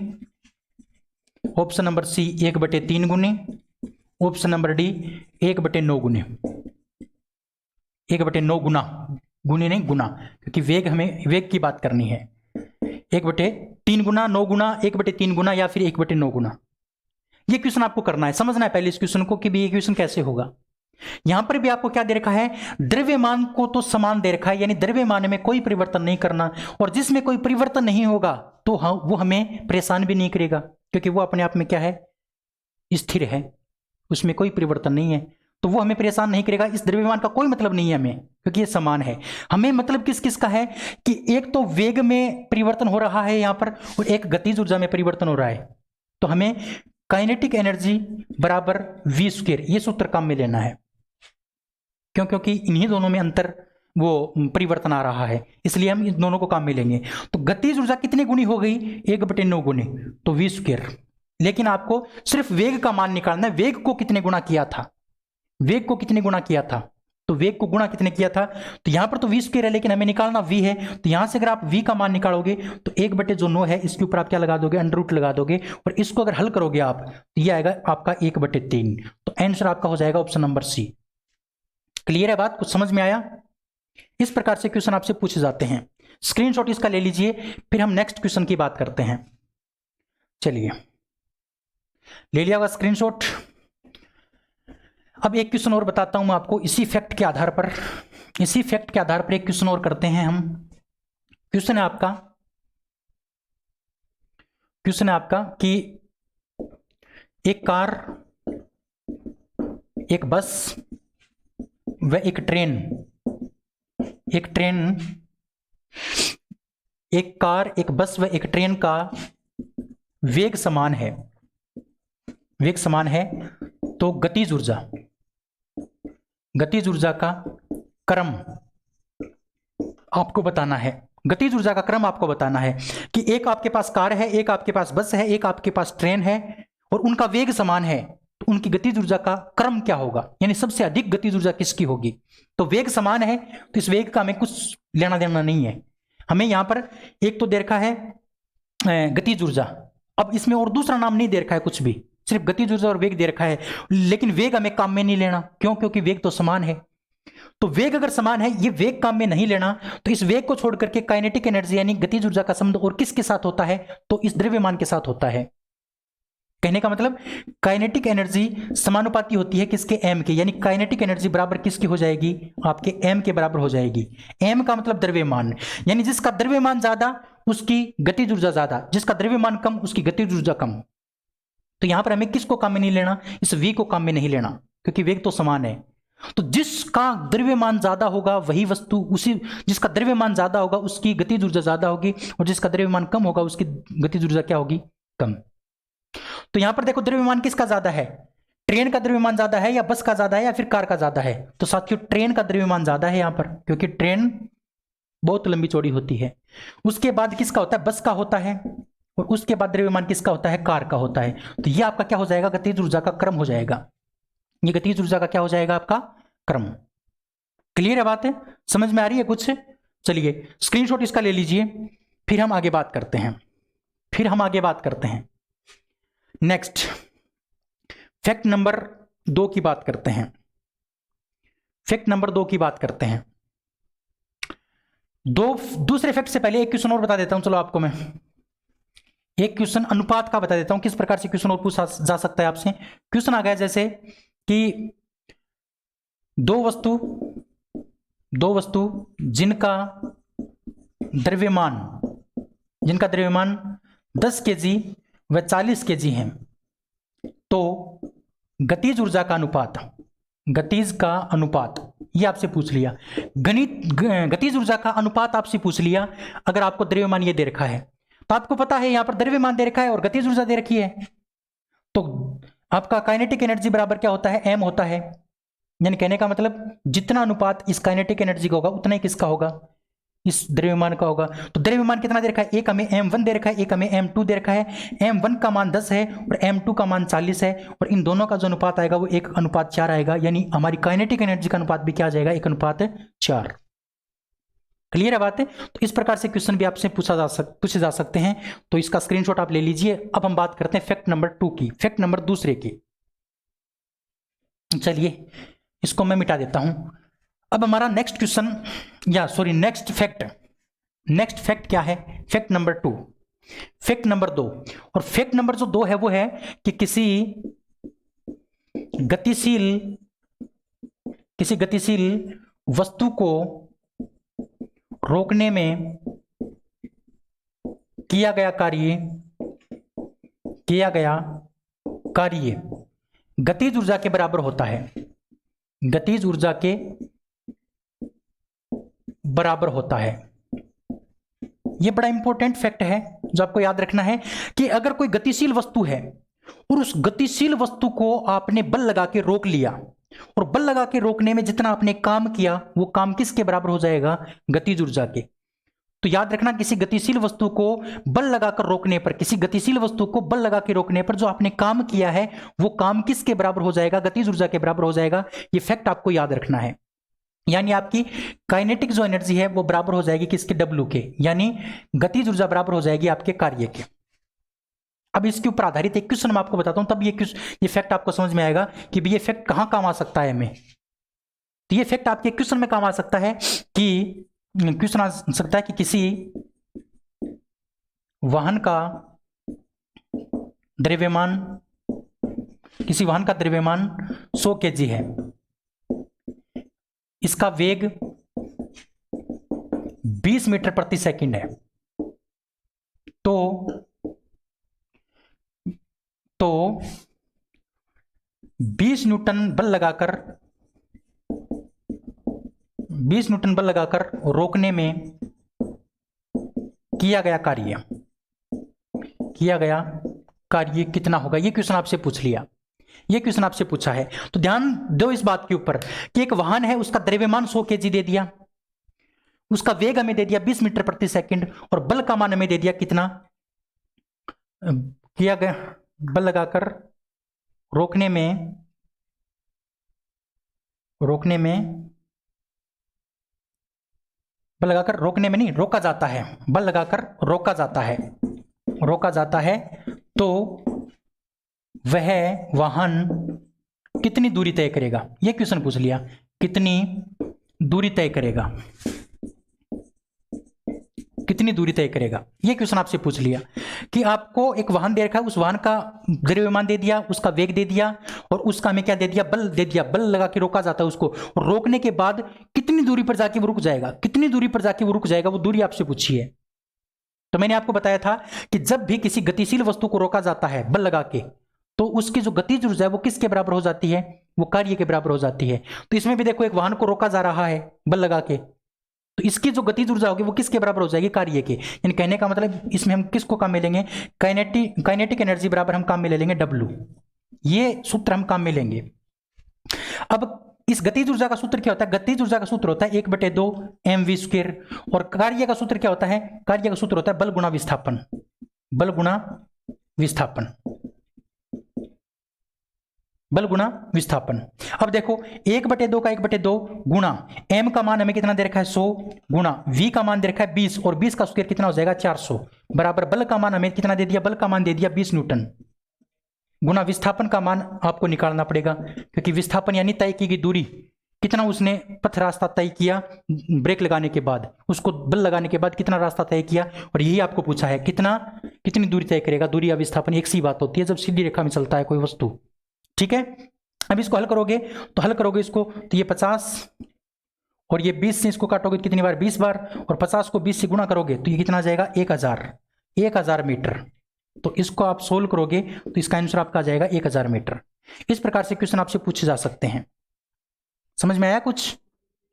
ऑप्शन नंबर सी 1/3 गुने, ऑप्शन नंबर डी 1/9 गुने, 1/9 गुना, गुने नहीं गुना, क्योंकि वेग हमें वेग की बात करनी है। 1/3 गुना, 9 गुना, 1/3 गुना या फिर 1/9 गुना। ये क्वेश्चन आपको करना है, समझना है पहले इस क्वेश्चन को कि भी ये क्वेश्चन कैसे होगा। यहां पर भी आपको क्या दे रखा है, द्रव्यमान को तो समान दे रखा है, यानी द्रव्यमान में कोई परिवर्तन नहीं करना, और जिसमें कोई परिवर्तन नहीं होगा तो वो हमें परेशान भी नहीं करेगा, क्योंकि वो अपने आप में क्या है, स्थिर है, उसमें कोई परिवर्तन नहीं है, तो वो हमें परेशान नहीं करेगा। इस द्रव्यमान का कोई मतलब नहीं है हमें, क्योंकि ये समान है। हमें मतलब किस किस का है कि एक तो वेग में परिवर्तन हो रहा है यहां पर, और एक गतिज ऊर्जा में परिवर्तन हो रहा है, तो हमें काइनेटिक एनर्जी बराबर v², ये सूत्र काम में लेना है। क्यों? क्योंकि इन्हीं दोनों में अंतर वो परिवर्तन आ रहा है, इसलिए हम इन दोनों को काम में लेंगे। तो गतिज ऊर्जा कितनी गुनी हो गई, 1/9 गुनी, तो v²। लेकिन आपको सिर्फ वेग का मान निकालना है, वेग को कितने गुना किया था, वेग को कितने गुना किया था, तो वेग को गुणा कितने किया था, तो यहां पर तो v² है, लेकिन हमें निकालना v है, तो यहां से अगर आप v का मान निकालोगे तो 1/9 है, इसके ऊपर आप क्या लगा दोगे, √ लगा दोगे, और इसको अगर हल करोगे आप तो ये आएगा आपका 1/3, तो आंसर आपका हो जाएगा ऑप्शन नंबर सी। क्लियर है बात, कुछ समझ में आया? इस प्रकार से क्वेश्चन आपसे पूछे जाते हैं। स्क्रीनशॉट इसका ले लीजिए, फिर हम नेक्स्ट क्वेश्चन की बात करते हैं। चलिए, ले लिया होगा स्क्रीनशॉट। अब एक क्वेश्चन और बताता हूं मैं आपको, इसी फैक्ट के आधार पर, इसी फैक्ट के आधार पर एक क्वेश्चन और करते हैं हम। क्वेश्चन है आपका कि एक कार, एक बस व एक ट्रेन, एक कार, एक बस व एक ट्रेन का वेग समान है, वेग समान है, तो गतिज ऊर्जा का क्रम आपको बताना है। गतिज ऊर्जा का क्रम आपको बताना है कि एक आपके पास कार है, एक आपके पास बस है, एक आपके पास ट्रेन है, और उनका वेग समान है, तो उनकी गतिज ऊर्जा का क्रम क्या होगा, यानी सबसे अधिक गतिज ऊर्जा किसकी होगी। तो वेग समान है, तो इस वेग का हमें कुछ लेना देना नहीं है। हमें यहां पर एक तो दे रखा है गतिज ऊर्जा, अब इसमें और दूसरा नाम नहीं दे रखा है कुछ भी, सिर्फ गतिज ऊर्जा और वेग दे रखा है, लेकिन वेग हमें काम में नहीं लेना। क्यों? क्योंकि वेग तो समान है। तो वेग अगर समान है, ये वेग काम में नहीं लेना, तो इस वेग को छोड़ करके काइनेटिक एनर्जी यानी गतिज ऊर्जा का संबंध और किसके साथ होता है, तो इस द्रव्यमान के साथ होता है। कहने का मतलब काइनेटिक एनर्जी समानुपाती होती है किसके, m के, यानी काइनेटिक एनर्जी बराबर किसकी हो जाएगी, आपके m के बराबर हो जाएगी। m का मतलब द्रव्यमान, यानी जिसका द्रव्यमान ज्यादा उसकी गतिज ऊर्जा ज्यादा, जिसका द्रव्यमान कम उसकी गतिज ऊर्जा कम। तो यहां पर हमें किसको काम में नहीं लेना, इस v को काम में नहीं लेना, क्योंकि वेग तो समान है। तो जिसका द्रव्यमान ज्यादा होगा वही वस्तु, उसी जिसका द्रव्यमान ज्यादा होगा उसकी गतिज ऊर्जा ज्यादा होगी, और जिसका द्रव्यमान कम होगा उसकी गतिज ऊर्जा क्या होगी, कम। तो यहां पर देखो द्रव्यमान किसका ज्यादा है, ट्रेन का द्रव्यमान ज्यादा है, या बस का ज्यादा है, या फिर कार का ज्यादा है। तो साथियों ट्रेन का द्रव्यमान ज्यादा है यहां पर, क्योंकि ट्रेन बहुत लंबी चौड़ी होती है। उसके बाद किसका होता है, बस का होता है, और उसके बाद द्रव्यमान किसका होता है, कार का होता है। तो यह आपका क्या हो जाएगा, गतिज ऊर्जा का क्रम हो जाएगा। ये गतिज ऊर्जा का क्या हो जाएगा, आपका क्रम। क्लियर है बात है, समझ में आ रही है कुछ? चलिए स्क्रीनशॉट इसका ले लीजिए, फिर हम आगे बात करते हैं, नेक्स्ट फैक्ट नंबर 2 की बात करते हैं। दूसरे फैक्ट से पहले एक क्वेश्चन और बता देता हूं, चलो आपको मैं एक क्वेश्चन अनुपात का बता देता हूं, किस प्रकार से क्वेश्चन और पूछा जा सकता है आपसे। क्वेश्चन आ गया जैसे कि दो वस्तु जिनका द्रव्यमान 10 kg व 40 kg है, तो गतिज ऊर्जा का अनुपात ये आपसे पूछ लिया। गतिज ऊर्जा का अनुपात आपसे पूछ लिया। अगर आपको द्रव्यमान ये दे रखा है, तो आपको पता है यहां पर द्रव्यमान दे रखा है और गतिज ऊर्जा दे रखी है, तो आपका काइनेटिक एनर्जी बराबर क्या होता है, m होता है। यानी कहने का मतलब जितना अनुपात इस काइनेटिक एनर्जी का होगा उतना ही किसका होगा, इस द्रव्यमान का होगा। तो द्रव्यमान कितना दे रखा है, एक हमें m1 दे रखा है, एक हमें m2 दे रखा है। m1 का मान 10 है और m2 का मान 40 है, और इन दोनों का जो अनुपात आएगा वो 1:4 आएगा। यानी हमारी काइनेटिक एनर्जी का अनुपात भी क्या आ जाएगा, 1:4। क्लियर है बात है? तो इस प्रकार से क्वेश्चन भी आपसे पूछे जा सकते हैं, तो इसका स्क्रीनशॉट आप ले लीजिए। अब हम बात करते हैं फैक्ट नंबर 2 की, फैक्ट नंबर दूसरे की। चलिए इसको मैं मिटा देता हूं। अब हमारा नेक्स्ट क्वेश्चन, या सॉरी नेक्स्ट फैक्ट क्या है? Fact number 2, fact number 2। और फैक्ट नंबर जो 2 है वो है कि किसी गतिशील वस्तु को रोकने में किया गया कार्य गतिज ऊर्जा के बराबर होता है, गतिज ऊर्जा के बराबर होता है। यह बड़ा इंपॉर्टेंट फैक्ट है जो आपको याद रखना है कि अगर कोई गतिशील वस्तु है और उस गतिशील वस्तु को आपने बल लगा के रोक लिया, और बल लगा के रोकने में जितना आपने काम किया वो काम किसके बराबर हो जाएगा? गतिज ऊर्जा के। तो याद रखना, किसी गतिशील वस्तु को बल लगाकर रोकने पर, किसी गतिशील वस्तु को बल लगा के रोकने पर जो आपने काम किया है वो काम किसके बराबर हो जाएगा? गतिज ऊर्जा के बराबर हो जाएगा। ये फैक्ट आपको याद रखना है। यानी आपकी काइनेटिक जो एनर्जी है वो बराबर हो जाएगी किसके? W के। यानी गतिज ऊर्जा बराबर हो जाएगी आपके कार्य के। अब इसके ऊपर आधारित एक क्वेश्चन मैं आपको बताता हूं, तब ये फैक्ट आपको समझ में आएगा कि ये फैक्ट कहां काम आ सकता है हमें। तो ये फैक्ट आपके क्वेश्चन में काम आ सकता है कि क्वेश्चन आ सकता है कि किसी वाहन का द्रव्यमान 100 kg है, इसका वेग 20 मीटर प्रति सेकंड है। तो 20 न्यूटन बल लगाकर रोकने में किया गया कार्य कितना होगा? ये क्वेश्चन आपसे पूछ लिया, ये क्वेश्चन आपसे पूछा है। तो ध्यान दो इस बात के ऊपर कि एक वाहन है, उसका द्रव्यमान 100 kg दे दिया, उसका वेग हमें दे दिया 20 मीटर प्रति सेकंड, और बल का मान हमें दे दिया कितना? किया गया बल लगाकर रोकने में रोका जाता है, बल लगाकर रोका जाता है। तो वह वाहन कितनी दूरी तय करेगा? यह क्वेश्चन पूछ लिया, कितनी दूरी तय करेगा? यह क्वेश्चन आपसे पूछ लिया कि आपको एक वाहन दे रखा है, उस वाहन का द्रव्यमान दे दिया, उसका वेग दे दिया, और उसका हमें क्या दे दिया? बल दे दिया। बल लगा के रोका जाता है उसको, और रोकने के बाद कितनी दूरी पर जाके वो रुक जाएगा, वो दूरी आपसे पूछी है। तो मैंने आपको बताया था कि जब भी किसी गतिशील वस्तु को रोका जाता है बल लगा के, तो उसकी जो गतिज ऊर्जा है वो किसके बराबर हो जाती है? वो कार्य के बराबर हो जाती है। तो इसमें भी देखो, एक वाहन को रोका जा रहा है बल लगा के, तो इसकी जो गतिज ऊर्जा होगी वो किसके बराबर हो जाएगी? कार्य के। यानी कहने का मतलब इसमें हम किसको काम में लेंगे? काइनेटिक एनर्जी बराबर हम काम में ले लेंगे W। ये सूत्र हम काम में लेंगे। अब इस गतिज ऊर्जा का सूत्र क्या होता है? गतिज ऊर्जा का सूत्र होता है 1/2 mv²। और कार्य का सूत्र क्या होता है? कार्य का सूत्र होता है बल गुणा विस्थापन। बल गुणा विस्थापन। अब देखो 1/2 का 1/2 गुणा m का मान हमें कितना दे रखा है? 100, गुणा v का मान दे रखा है 20, और 20 का स्क्वायर कितना हो जाएगा? 400, बराबर बल का मान हमें कितना दे दिया? बल का मान दे दिया 20 न्यूटन, गुणा विस्थापन का मान आपको निकालना पड़ेगा, क्योंकि विस्थापन यानी तय की गई दूरी, कितना उसने पथ रास्ता तय किया ब्रेक लगाने के बाद, उसको बल लगाने के बाद कितना रास्ता तय किया, और यही आपको पूछा है कितनी दूरी तय करेगा। दूरी या विस्थापन एक सी बात होती है जब सीधी रेखा में चलता है कोई वस्तु। ठीक है, अब इसको हल करोगे इसको, तो ये 50 और ये 20 से इसको काटोगे कितनी बार? 20 बार, और 50 को 20 से गुणा करोगे तो ये कितना आ जाएगा? 1000 मीटर। तो इसको आप सोल्व करोगे तो इसका आंसर आपका आ जाएगा 1000 मीटर। इस प्रकार से क्वेश्चन आपसे पूछे जा सकते हैं। समझ में आया कुछ?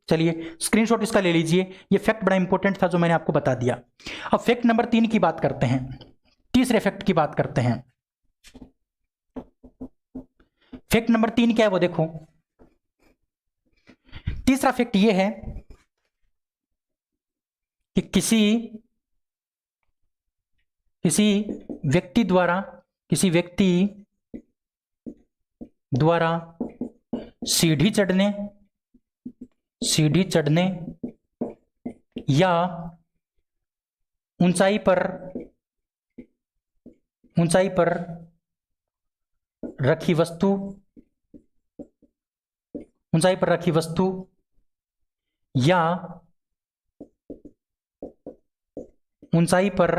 चलिए स्क्रीनशॉट इसका ले लीजिए, ये फैक्ट बड़ा इंपॉर्टेंट था जो मैंने आपको बता दिया। अब फैक्ट नंबर 3 की बात करते हैं, तीसरे फैक्ट की बात करते हैं। फैक्ट नंबर 3 क्या है वो देखो। तीसरा फैक्ट ये है कि किसी व्यक्ति द्वारा सीढ़ी चढ़ने या ऊंचाई पर रखी वस्तु, ऊंचाई पर रखी वस्तु या ऊंचाई पर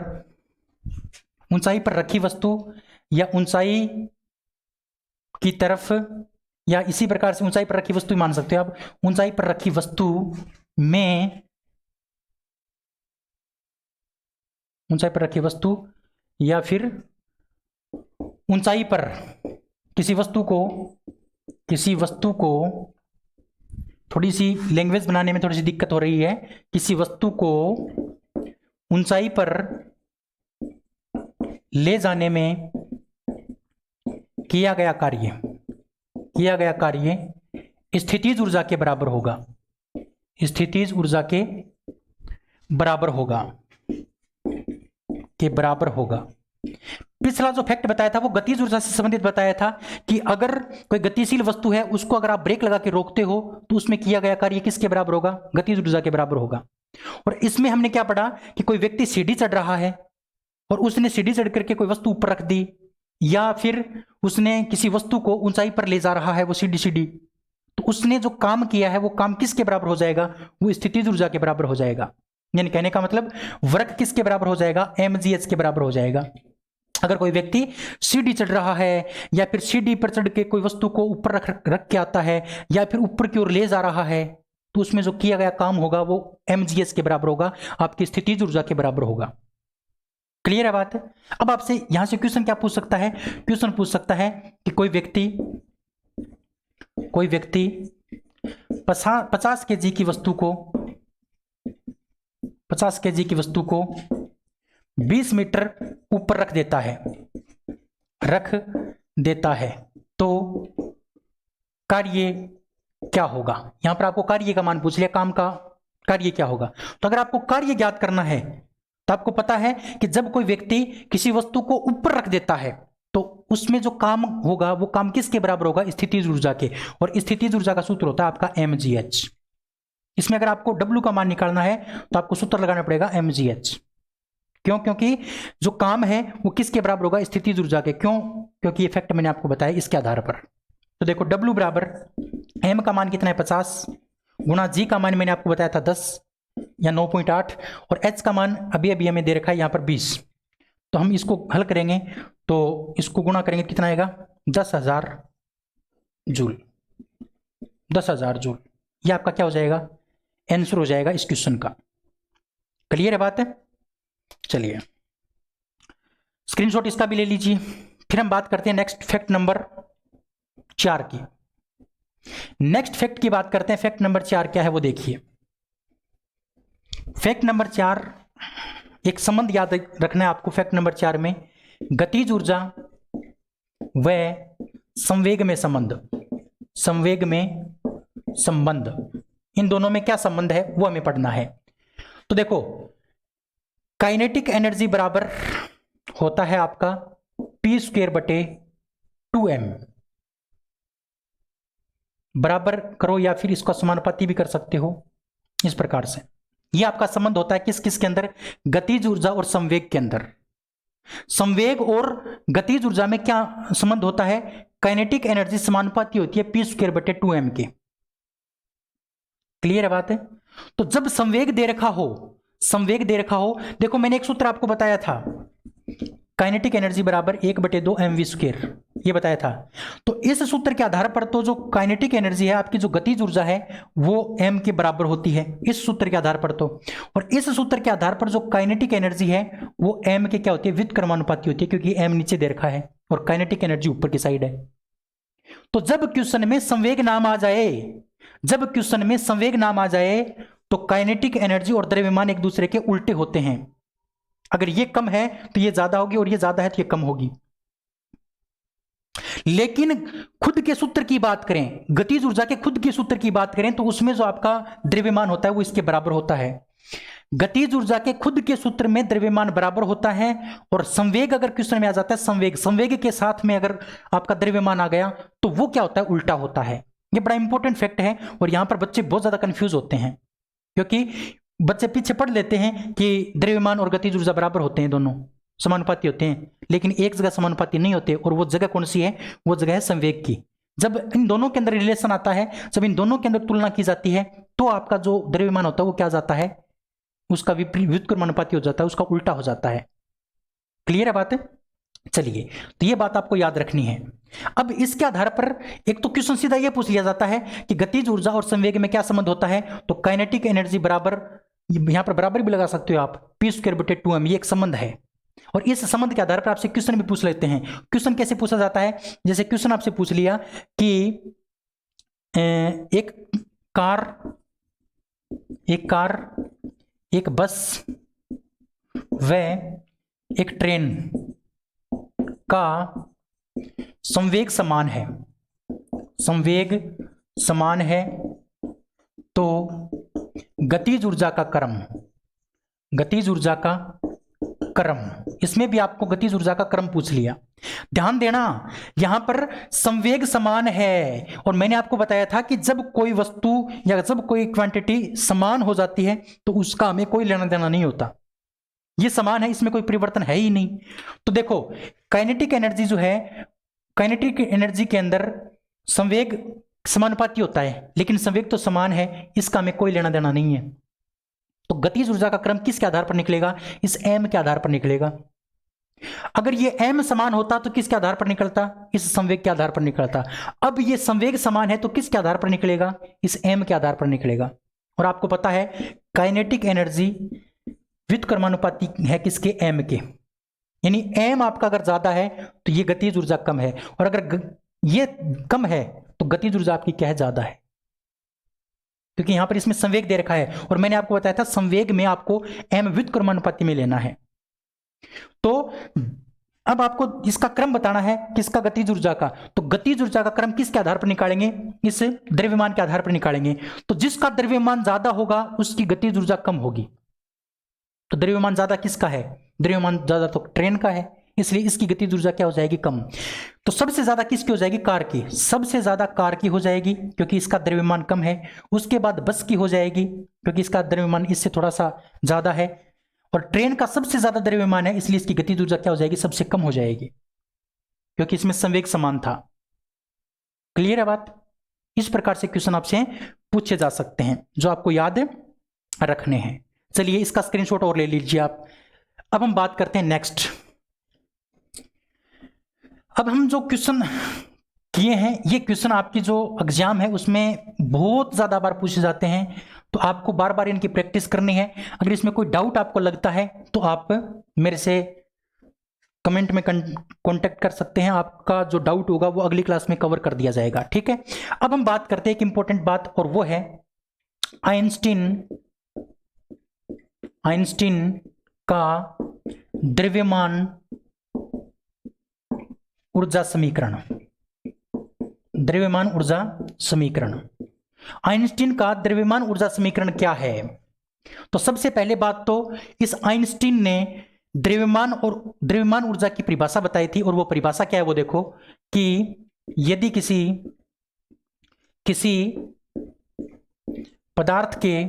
रखी वस्तु या ऊंचाई की तरफ, या इसी प्रकार से ऊंचाई पर रखी वस्तु मान सकते हो आप, ऊंचाई पर रखी वस्तु में, ऊंचाई पर रखी वस्तु या फिर ऊंचाई पर किसी वस्तु को थोड़ी सी लैंग्वेज बनाने में थोड़ी सी दिक्कत हो रही है, किसी वस्तु को ऊंचाई पर ले जाने में किया गया कार्य स्थितिज ऊर्जा के बराबर होगा, स्थितिज ऊर्जा के बराबर होगा। पिछला जो फैक्ट बताया था वो गतिज ऊर्जा से संबंधित बताया था कि अगर कोई गतिशील वस्तु है उसको अगर आप ब्रेक लगा के रोकते हो तो उसमें किया गया कार्य किसके बराबर होगा, गतिज ऊर्जा के बराबर होगा। और इसमें हमने क्या पढ़ा कि कोई व्यक्ति सीढ़ी चढ़ रहा है और उसने सीढ़ी चढ़ करके कोई वस्तु ऊपर रख दी, या फिर उसने किसी वस्तु को ऊंचाई पर ले जा रहा है वो सीढ़ी, तो उसने जो काम किया है वो काम किसके बराबर हो जाएगा, वो स्थितिज ऊर्जा के बराबर हो जाएगा। यानी कहने का मतलब वर्क किसके बराबर हो जाएगा, mgh के बराबर हो जाएगा। अगर कोई व्यक्ति सीढ़ी चढ़ रहा है या फिर सीढ़ी पर चढ़ के कोई वस्तु को ऊपर रख के आता है या फिर ऊपर की ओर ले जा रहा है, तो उसमें जो किया गया काम होगा वो mgh के बराबर होगा, आपकी स्थितिज ऊर्जा के बराबर होगा। क्लियर है बात? अब आपसे यहां से क्वेश्चन क्या पूछ सकता है, क्वेश्चन पूछ सकता है कि कोई व्यक्ति 50 kg की वस्तु को 50 kg की वस्तु को 20 मीटर ऊपर रख देता है तो कार्य क्या होगा। यहां पर आपको कार्य का मान पूछ लिया, काम का कार्य क्या होगा। तो अगर आपको कार्य ज्ञात करना है तो आपको पता है कि जब कोई व्यक्ति किसी वस्तु को ऊपर रख देता है तो उसमें जो काम होगा वो काम किसके बराबर होगा, स्थितिज ऊर्जा के। और स्थितिज ऊर्जा का सूत्र होता है आपका mgh। इसमें अगर आपको W का मान निकालना है तो आपको सूत्र लगाना पड़ेगा mgh। क्यों? क्योंकि जो काम है वो किसके बराबर होगा, स्थितिज ऊर्जा के। क्यों? क्योंकि ये फैक्ट मैंने आपको बताया इसके आधार पर। तो देखो W बराबर m का मान कितना है 50 गुणा g का मान मैंने आपको बताया था 10 या 9.8 और h का मान अभी हमें दे रखा है यहाँ पर 20। तो हम इसको हल करेंगे तो इसको गुणा करेंगे कितना आएगा 10,000 जूल। 10,000 जूल ये आपका क्या हो जाएगा, आंसर हो जाएगा इस क्वेश्चन का। क्लियर है बात है? चलिए स्क्रीनशॉट इसका भी ले लीजिए। फिर हम बात करते हैं नेक्स्ट फैक्ट नंबर 4 की। नेक्स्ट फैक्ट की बात करते हैं। फैक्ट नंबर 4 क्या है वो देखिए। फैक्ट नंबर 4 एक संबंध याद रखना है आपको। फैक्ट नंबर 4 में गतिज ऊर्जा व संवेग में संबंध, इन दोनों में क्या संबंध है वो हमें पढ़ना है। तो देखो काइनेटिक एनर्जी बराबर होता है आपका p²/2m। बराबर करो या फिर इसका समानुपाती भी कर सकते हो इस प्रकार से। यह आपका संबंध होता है किस किस के अंदर, गतिज ऊर्जा और संवेग के अंदर। संवेग और गतिज ऊर्जा में क्या संबंध होता है, काइनेटिक एनर्जी समानुपाती होती है p²/2m के। क्लियर है बात है? तो जब संवेग दे रखा हो, देखो मैंने एक सूत्र आपको बताया था, काइनेटिक एनर्जी बराबर 1/2 mv², ये बताया था। तो इस सूत्र के आधार पर तो जो काइनेटिक एनर्जी है आपकी, जो गतिज ऊर्जा है वो m के बराबर होती है इस सूत्र के आधार पर तो। और इस सूत्र के आधार पर जो काइनेटिक एनर्जी है वो m के क्या होती है, व्युत्क्रमानुपाती होती है, क्योंकि m नीचे दे रखा है और काइनेटिक एनर्जी ऊपर की साइड है। तो जब क्वेश्चन में संवेग नाम आ जाए तो काइनेटिक एनर्जी और द्रव्यमान एक दूसरे के उल्टे होते हैं। अगर ये कम है तो ये ज्यादा होगी और ये ज्यादा है तो ये कम होगी। लेकिन खुद के सूत्र की बात करें, गतिज ऊर्जा के खुद के सूत्र की बात करें तो उसमें जो आपका द्रव्यमान होता है वो इसके बराबर होता है। गतिज ऊर्जा के खुद के सूत्र में द्रव्यमान बराबर होता है। और संवेग अगर क्वेश्चन में आ जाता है, संवेग के साथ में अगर आपका द्रव्यमान आ गया तो वो क्या होता है, उल्टा होता है। ये बड़ा इंपॉर्टेंट फैक्ट है और यहां पर बच्चे बहुत ज्यादा कंफ्यूज होते हैं, क्योंकि बच्चे पीछे पढ़ लेते हैं कि द्रव्यमान और गतिज ऊर्जा बराबर होते हैं, दोनों समानुपाती होते हैं, लेकिन एक जगह समानुपाती नहीं होते, और वो जगह कौन सी है? वो जगह है संवेग की। जब इन दोनों के अंदर रिलेशन आता है, जब इन दोनों के अंदर तुलना की जाती है, तो आपका जो द्रव्यमान होता है वो क्या जाता है? उसका व्युत्क्रमानुपाती हो जाता है, उसका उल्टा हो जाता है। क्लियर है बात? चलिए, तो ये बात आपको याद रखनी है। अब इसके आधार पर एक तो क्वेश्चन सीधा ये पूछ लिया जाता है कि गतिज ऊर्जा और संवेग में क्या संबंध होता है, तो काइनेटिक एनर्जी बराबर, यहां पर बराबर भी लगा सकते हो आप, p²/2m, ये एक संबंध है। और इस संबंध के आधार पर आपसे क्वेश्चन भी पूछ लेते हैं। क्वेश्चन कैसे पूछा जाता है? जैसे क्वेश्चन आपसे पूछ लिया कि एक कार, एक बस व एक ट्रेन का संवेग समान है, संवेग समान है, तो गतिज ऊर्जा का क्रम, गतिज ऊर्जा का क्रम, इसमें भी आपको गतिज ऊर्जा का क्रम पूछ लिया। ध्यान देना, यहां पर संवेग समान है, और मैंने आपको बताया था कि जब कोई वस्तु या जब कोई क्वांटिटी समान हो जाती है तो उसका हमें कोई लेना देना नहीं होता। ये समान है, इसमें कोई परिवर्तन है ही नहीं। तो देखो, काइनेटिक एनर्जी जो है, काइनेटिक एनर्जी के अंदर संवेग समानुपाती होता है, लेकिन संवेग तो समान है, इसका हमें कोई लेना देना नहीं है। तो गतिज ऊर्जा का क्रम किसके आधार पर निकलेगा? इस m के आधार पर निकलेगा। अगर ये m समान होता तो किसके आधार पर निकलता? इस संवेग के आधार पर निकलता। अब ये संवेग समान है तो किसके आधार पर निकलेगा? इस m के आधार पर निकलेगा। और आपको पता है काइनेटिक एनर्जी व्युत्क्रमानुपाती है किसके? m के। यानी m आपका अगर ज्यादा है तो ये गतिज ऊर्जा कम है, और अगर ये कम है तो गतिज ऊर्जा आपकी क्या है? ज्यादा है, क्योंकि यहां पर इसमें संवेग दे रखा है, और मैंने आपको बताया था संवेग में आपको m व्युत्क्रमानुपाती में लेना है। तो अब आपको इसका क्रम बताना है, किसका? गतिज ऊर्जा का। तो गतिज ऊर्जा का क्रम किसके आधार पर निकालेंगे? इस द्रव्यमान के आधार पर निकालेंगे। तो जिसका द्रव्यमान ज्यादा होगा उसकी गतिज ऊर्जा कम होगी। तो द्रव्यमान ज्यादा किसका है? द्रव्यमान ज्यादा तो ट्रेन का है, इसलिए इसकी गतिज ऊर्जा क्या हो जाएगी? कम। तो सबसे ज्यादा किसकी हो जाएगी? कार की। सबसे ज्यादा कार की हो जाएगी क्योंकि इसका द्रव्यमान कम है। उसके बाद बस की हो जाएगी क्योंकि इसका द्रव्यमान इससे थोड़ा सा ज्यादा है, और ट्रेन का सबसे ज्यादा द्रव्यमान है, इसलिए इसकी गतिज ऊर्जा क्या हो जाएगी? सबसे कम हो जाएगी, क्योंकि इसमें संवेग समान था। क्लियर है बात? इस प्रकार से क्वेश्चन आपसे पूछे जा सकते हैं जो आपको याद रखने हैं। चलिए, इसका स्क्रीनशॉट और ले लीजिए आप। अब हम बात करते हैं नेक्स्ट। अब हम जो क्वेश्चन किए हैं, ये क्वेश्चन आपकी जो एग्जाम है उसमें बहुत ज्यादा बार पूछे जाते हैं, तो आपको बार बार इनकी प्रैक्टिस करनी है। अगर इसमें कोई डाउट आपको लगता है तो आप मेरे से कमेंट में कांटेक्ट कर सकते हैं। आपका जो डाउट होगा वो अगली क्लास में कवर कर दिया जाएगा, ठीक है। अब हम बात करते हैं एक इंपॉर्टेंट बात, और वो है आइंस्टीन का द्रव्यमान ऊर्जा समीकरण। द्रव्यमान ऊर्जा समीकरण, आइंस्टीन का द्रव्यमान ऊर्जा समीकरण क्या है? तो सबसे पहले बात तो इस आइंस्टीन ने द्रव्यमान ऊर्जा की परिभाषा बताई थी, और वो परिभाषा क्या है वो देखो कि यदि किसी पदार्थ के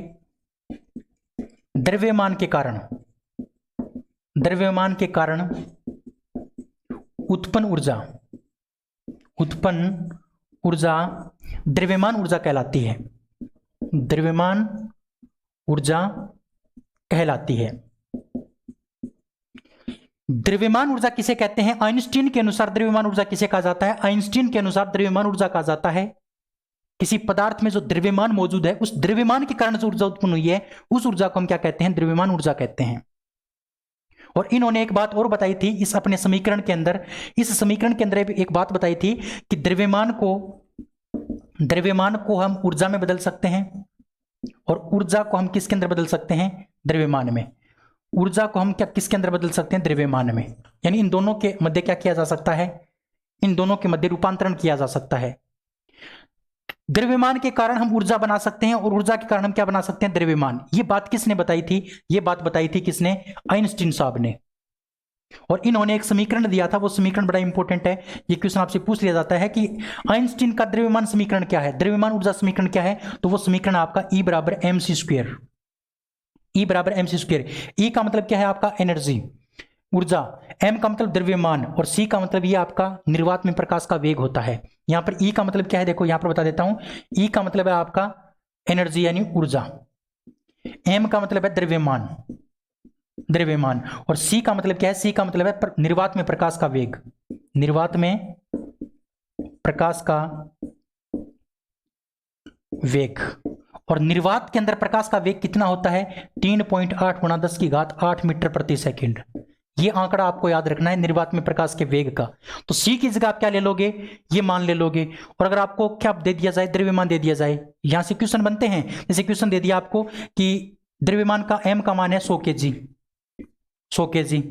द्रव्यमान के कारण उत्पन्न ऊर्जा द्रव्यमान ऊर्जा कहलाती है। द्रव्यमान ऊर्जा कहलाती है। द्रव्यमान ऊर्जा किसे कहते हैं? आइंस्टीन के अनुसार द्रव्यमान ऊर्जा किसे कहा जाता है? आइंस्टीन के अनुसार द्रव्यमान ऊर्जा कहा जाता है किसी पदार्थ में जो द्रव्यमान मौजूद है, उस द्रव्यमान के कारण जो ऊर्जा उत्पन्न हुई है, उस ऊर्जा को हम क्या कहते हैं? द्रव्यमान ऊर्जा कहते हैं। और इन्होंने एक बात और बताई थी इस अपने समीकरण के अंदर, इस समीकरण के अंदर एक बात बताई थी कि द्रव्यमान को हम ऊर्जा में बदल सकते हैं, और ऊर्जा को हम किसके अंदर बदल सकते हैं? द्रव्यमान में। ऊर्जा को हम क्या किसके अंदर बदल सकते हैं? द्रव्यमान में। यानी इन दोनों के मध्य क्या किया जा सकता है? इन दोनों के मध्य रूपांतरण किया जा सकता है। द्रव्यमान के कारण हम ऊर्जा बना सकते हैं, और ऊर्जा के कारण हम क्या बना सकते हैं? द्रव्यमान। ये बात किसने बताई थी? ये बात बताई थी किसने? आइंस्टीन साहब ने। और इन्होंने एक समीकरण दिया था, वो समीकरण बड़ा इंपॉर्टेंट है। ये क्वेश्चन आपसे पूछ लिया जाता है कि आइंस्टीन का द्रव्यमान समीकरण क्या है, द्रव्यमान ऊर्जा समीकरण क्या है? तो वो समीकरण आपका E = mc²। E बराबर mc स्क्वायर। E का मतलब क्या है आपका एनर्जी, ऊर्जा, m का मतलब द्रव्यमान और c का मतलब ये आपका निर्वात में प्रकाश का वेग होता है। यहां पर E का मतलब क्या है, देखो यहां पर बता देता हूं। E का मतलब है आपका एनर्जी यानी ऊर्जा, m का मतलब है द्रव्यमान, द्रव्यमान और c का मतलब क्या है, c का मतलब है निर्वात में प्रकाश का वेग, निर्वात में प्रकाश का वेग। और निर्वात के अंदर प्रकाश का वेग कितना होता है, 3.8 गुणा 10 की घात 8 मीटर प्रति सेकंड। ये आंकड़ा आपको याद रखना है निर्वात में प्रकाश के वेग का। तो c की जगह आप क्या ले लोगे, ये मान ले लोगे। और अगर आपको क्या दे दिया जाए, द्रव्यमान दे दिया जाए, यहां से क्वेश्चन बनते हैं। जैसे क्वेश्चन दे दिया आपको कि द्रव्यमान का m का मान है 100 kg, 100 kg,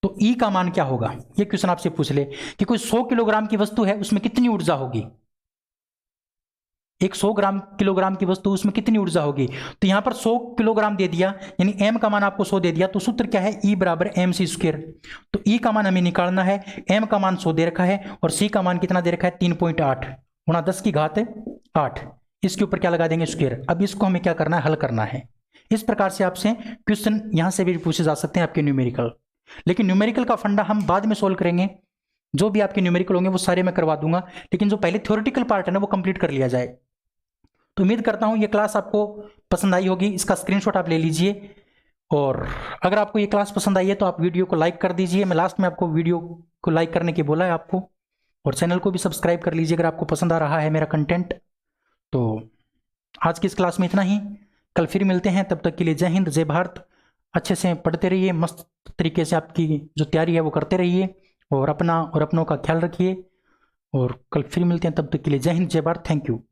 तो E का मान क्या होगा। ये क्वेश्चन आपसे पूछ ले कि कोई 100 किलोग्राम की वस्तु है, उसमें कितनी ऊर्जा होगी, एक 100 किलोग्राम की वस्तु, उसमें कितनी ऊर्जा होगी। तो यहां पर 100 किलोग्राम दे दिया, यानी m का मान आपको 100 दे दिया, तो सूत्र क्या है, E बराबर mc स्क्वायर। तो E का मान हमें निकालना है, m का मान 100 दे रखा है और c का मान कितना दे रखा है, 3.8 गुणा 10 की घात 8। इसके ऊपर क्या लगा देंगे, स्क्वायर। अब इसको हमें क्या करना है, हल करना है। इस प्रकार से आपसे क्वेश्चन यहां से भी पूछे जा सकते हैं आपके न्यूमेरिकल। लेकिन न्यूमेरिकल का फंडा हम बाद में सोल्व करेंगे, जो भी आपके न्यूमेरिकल होंगे वो सारे मैं करवा दूंगा, लेकिन जो पहले थ्योरेटिकल पार्ट है ना वो कंप्लीट कर लिया जाए। तो उम्मीद करता हूं ये क्लास आपको पसंद आई होगी, इसका स्क्रीनशॉट आप ले लीजिए। और अगर आपको ये क्लास पसंद आई है तो आप वीडियो को लाइक कर दीजिए। मैं लास्ट में आपको वीडियो को लाइक करने के बोला है आपको, और चैनल को भी सब्सक्राइब कर लीजिए अगर आपको पसंद आ रहा है मेरा कंटेंट। तो आज की इस क्लास में इतना ही, कल फिर मिलते हैं। तब तक के लिए जय हिंद, जय भारत। अच्छे से पढ़ते रहिए, मस्त तरीके से आपकी जो तैयारी है वो करते रहिए, और अपना और अपनों का ख्याल रखिए। और कल फिर मिलते हैं, तब तक के लिए जय हिंद, जय भारत। Thank you.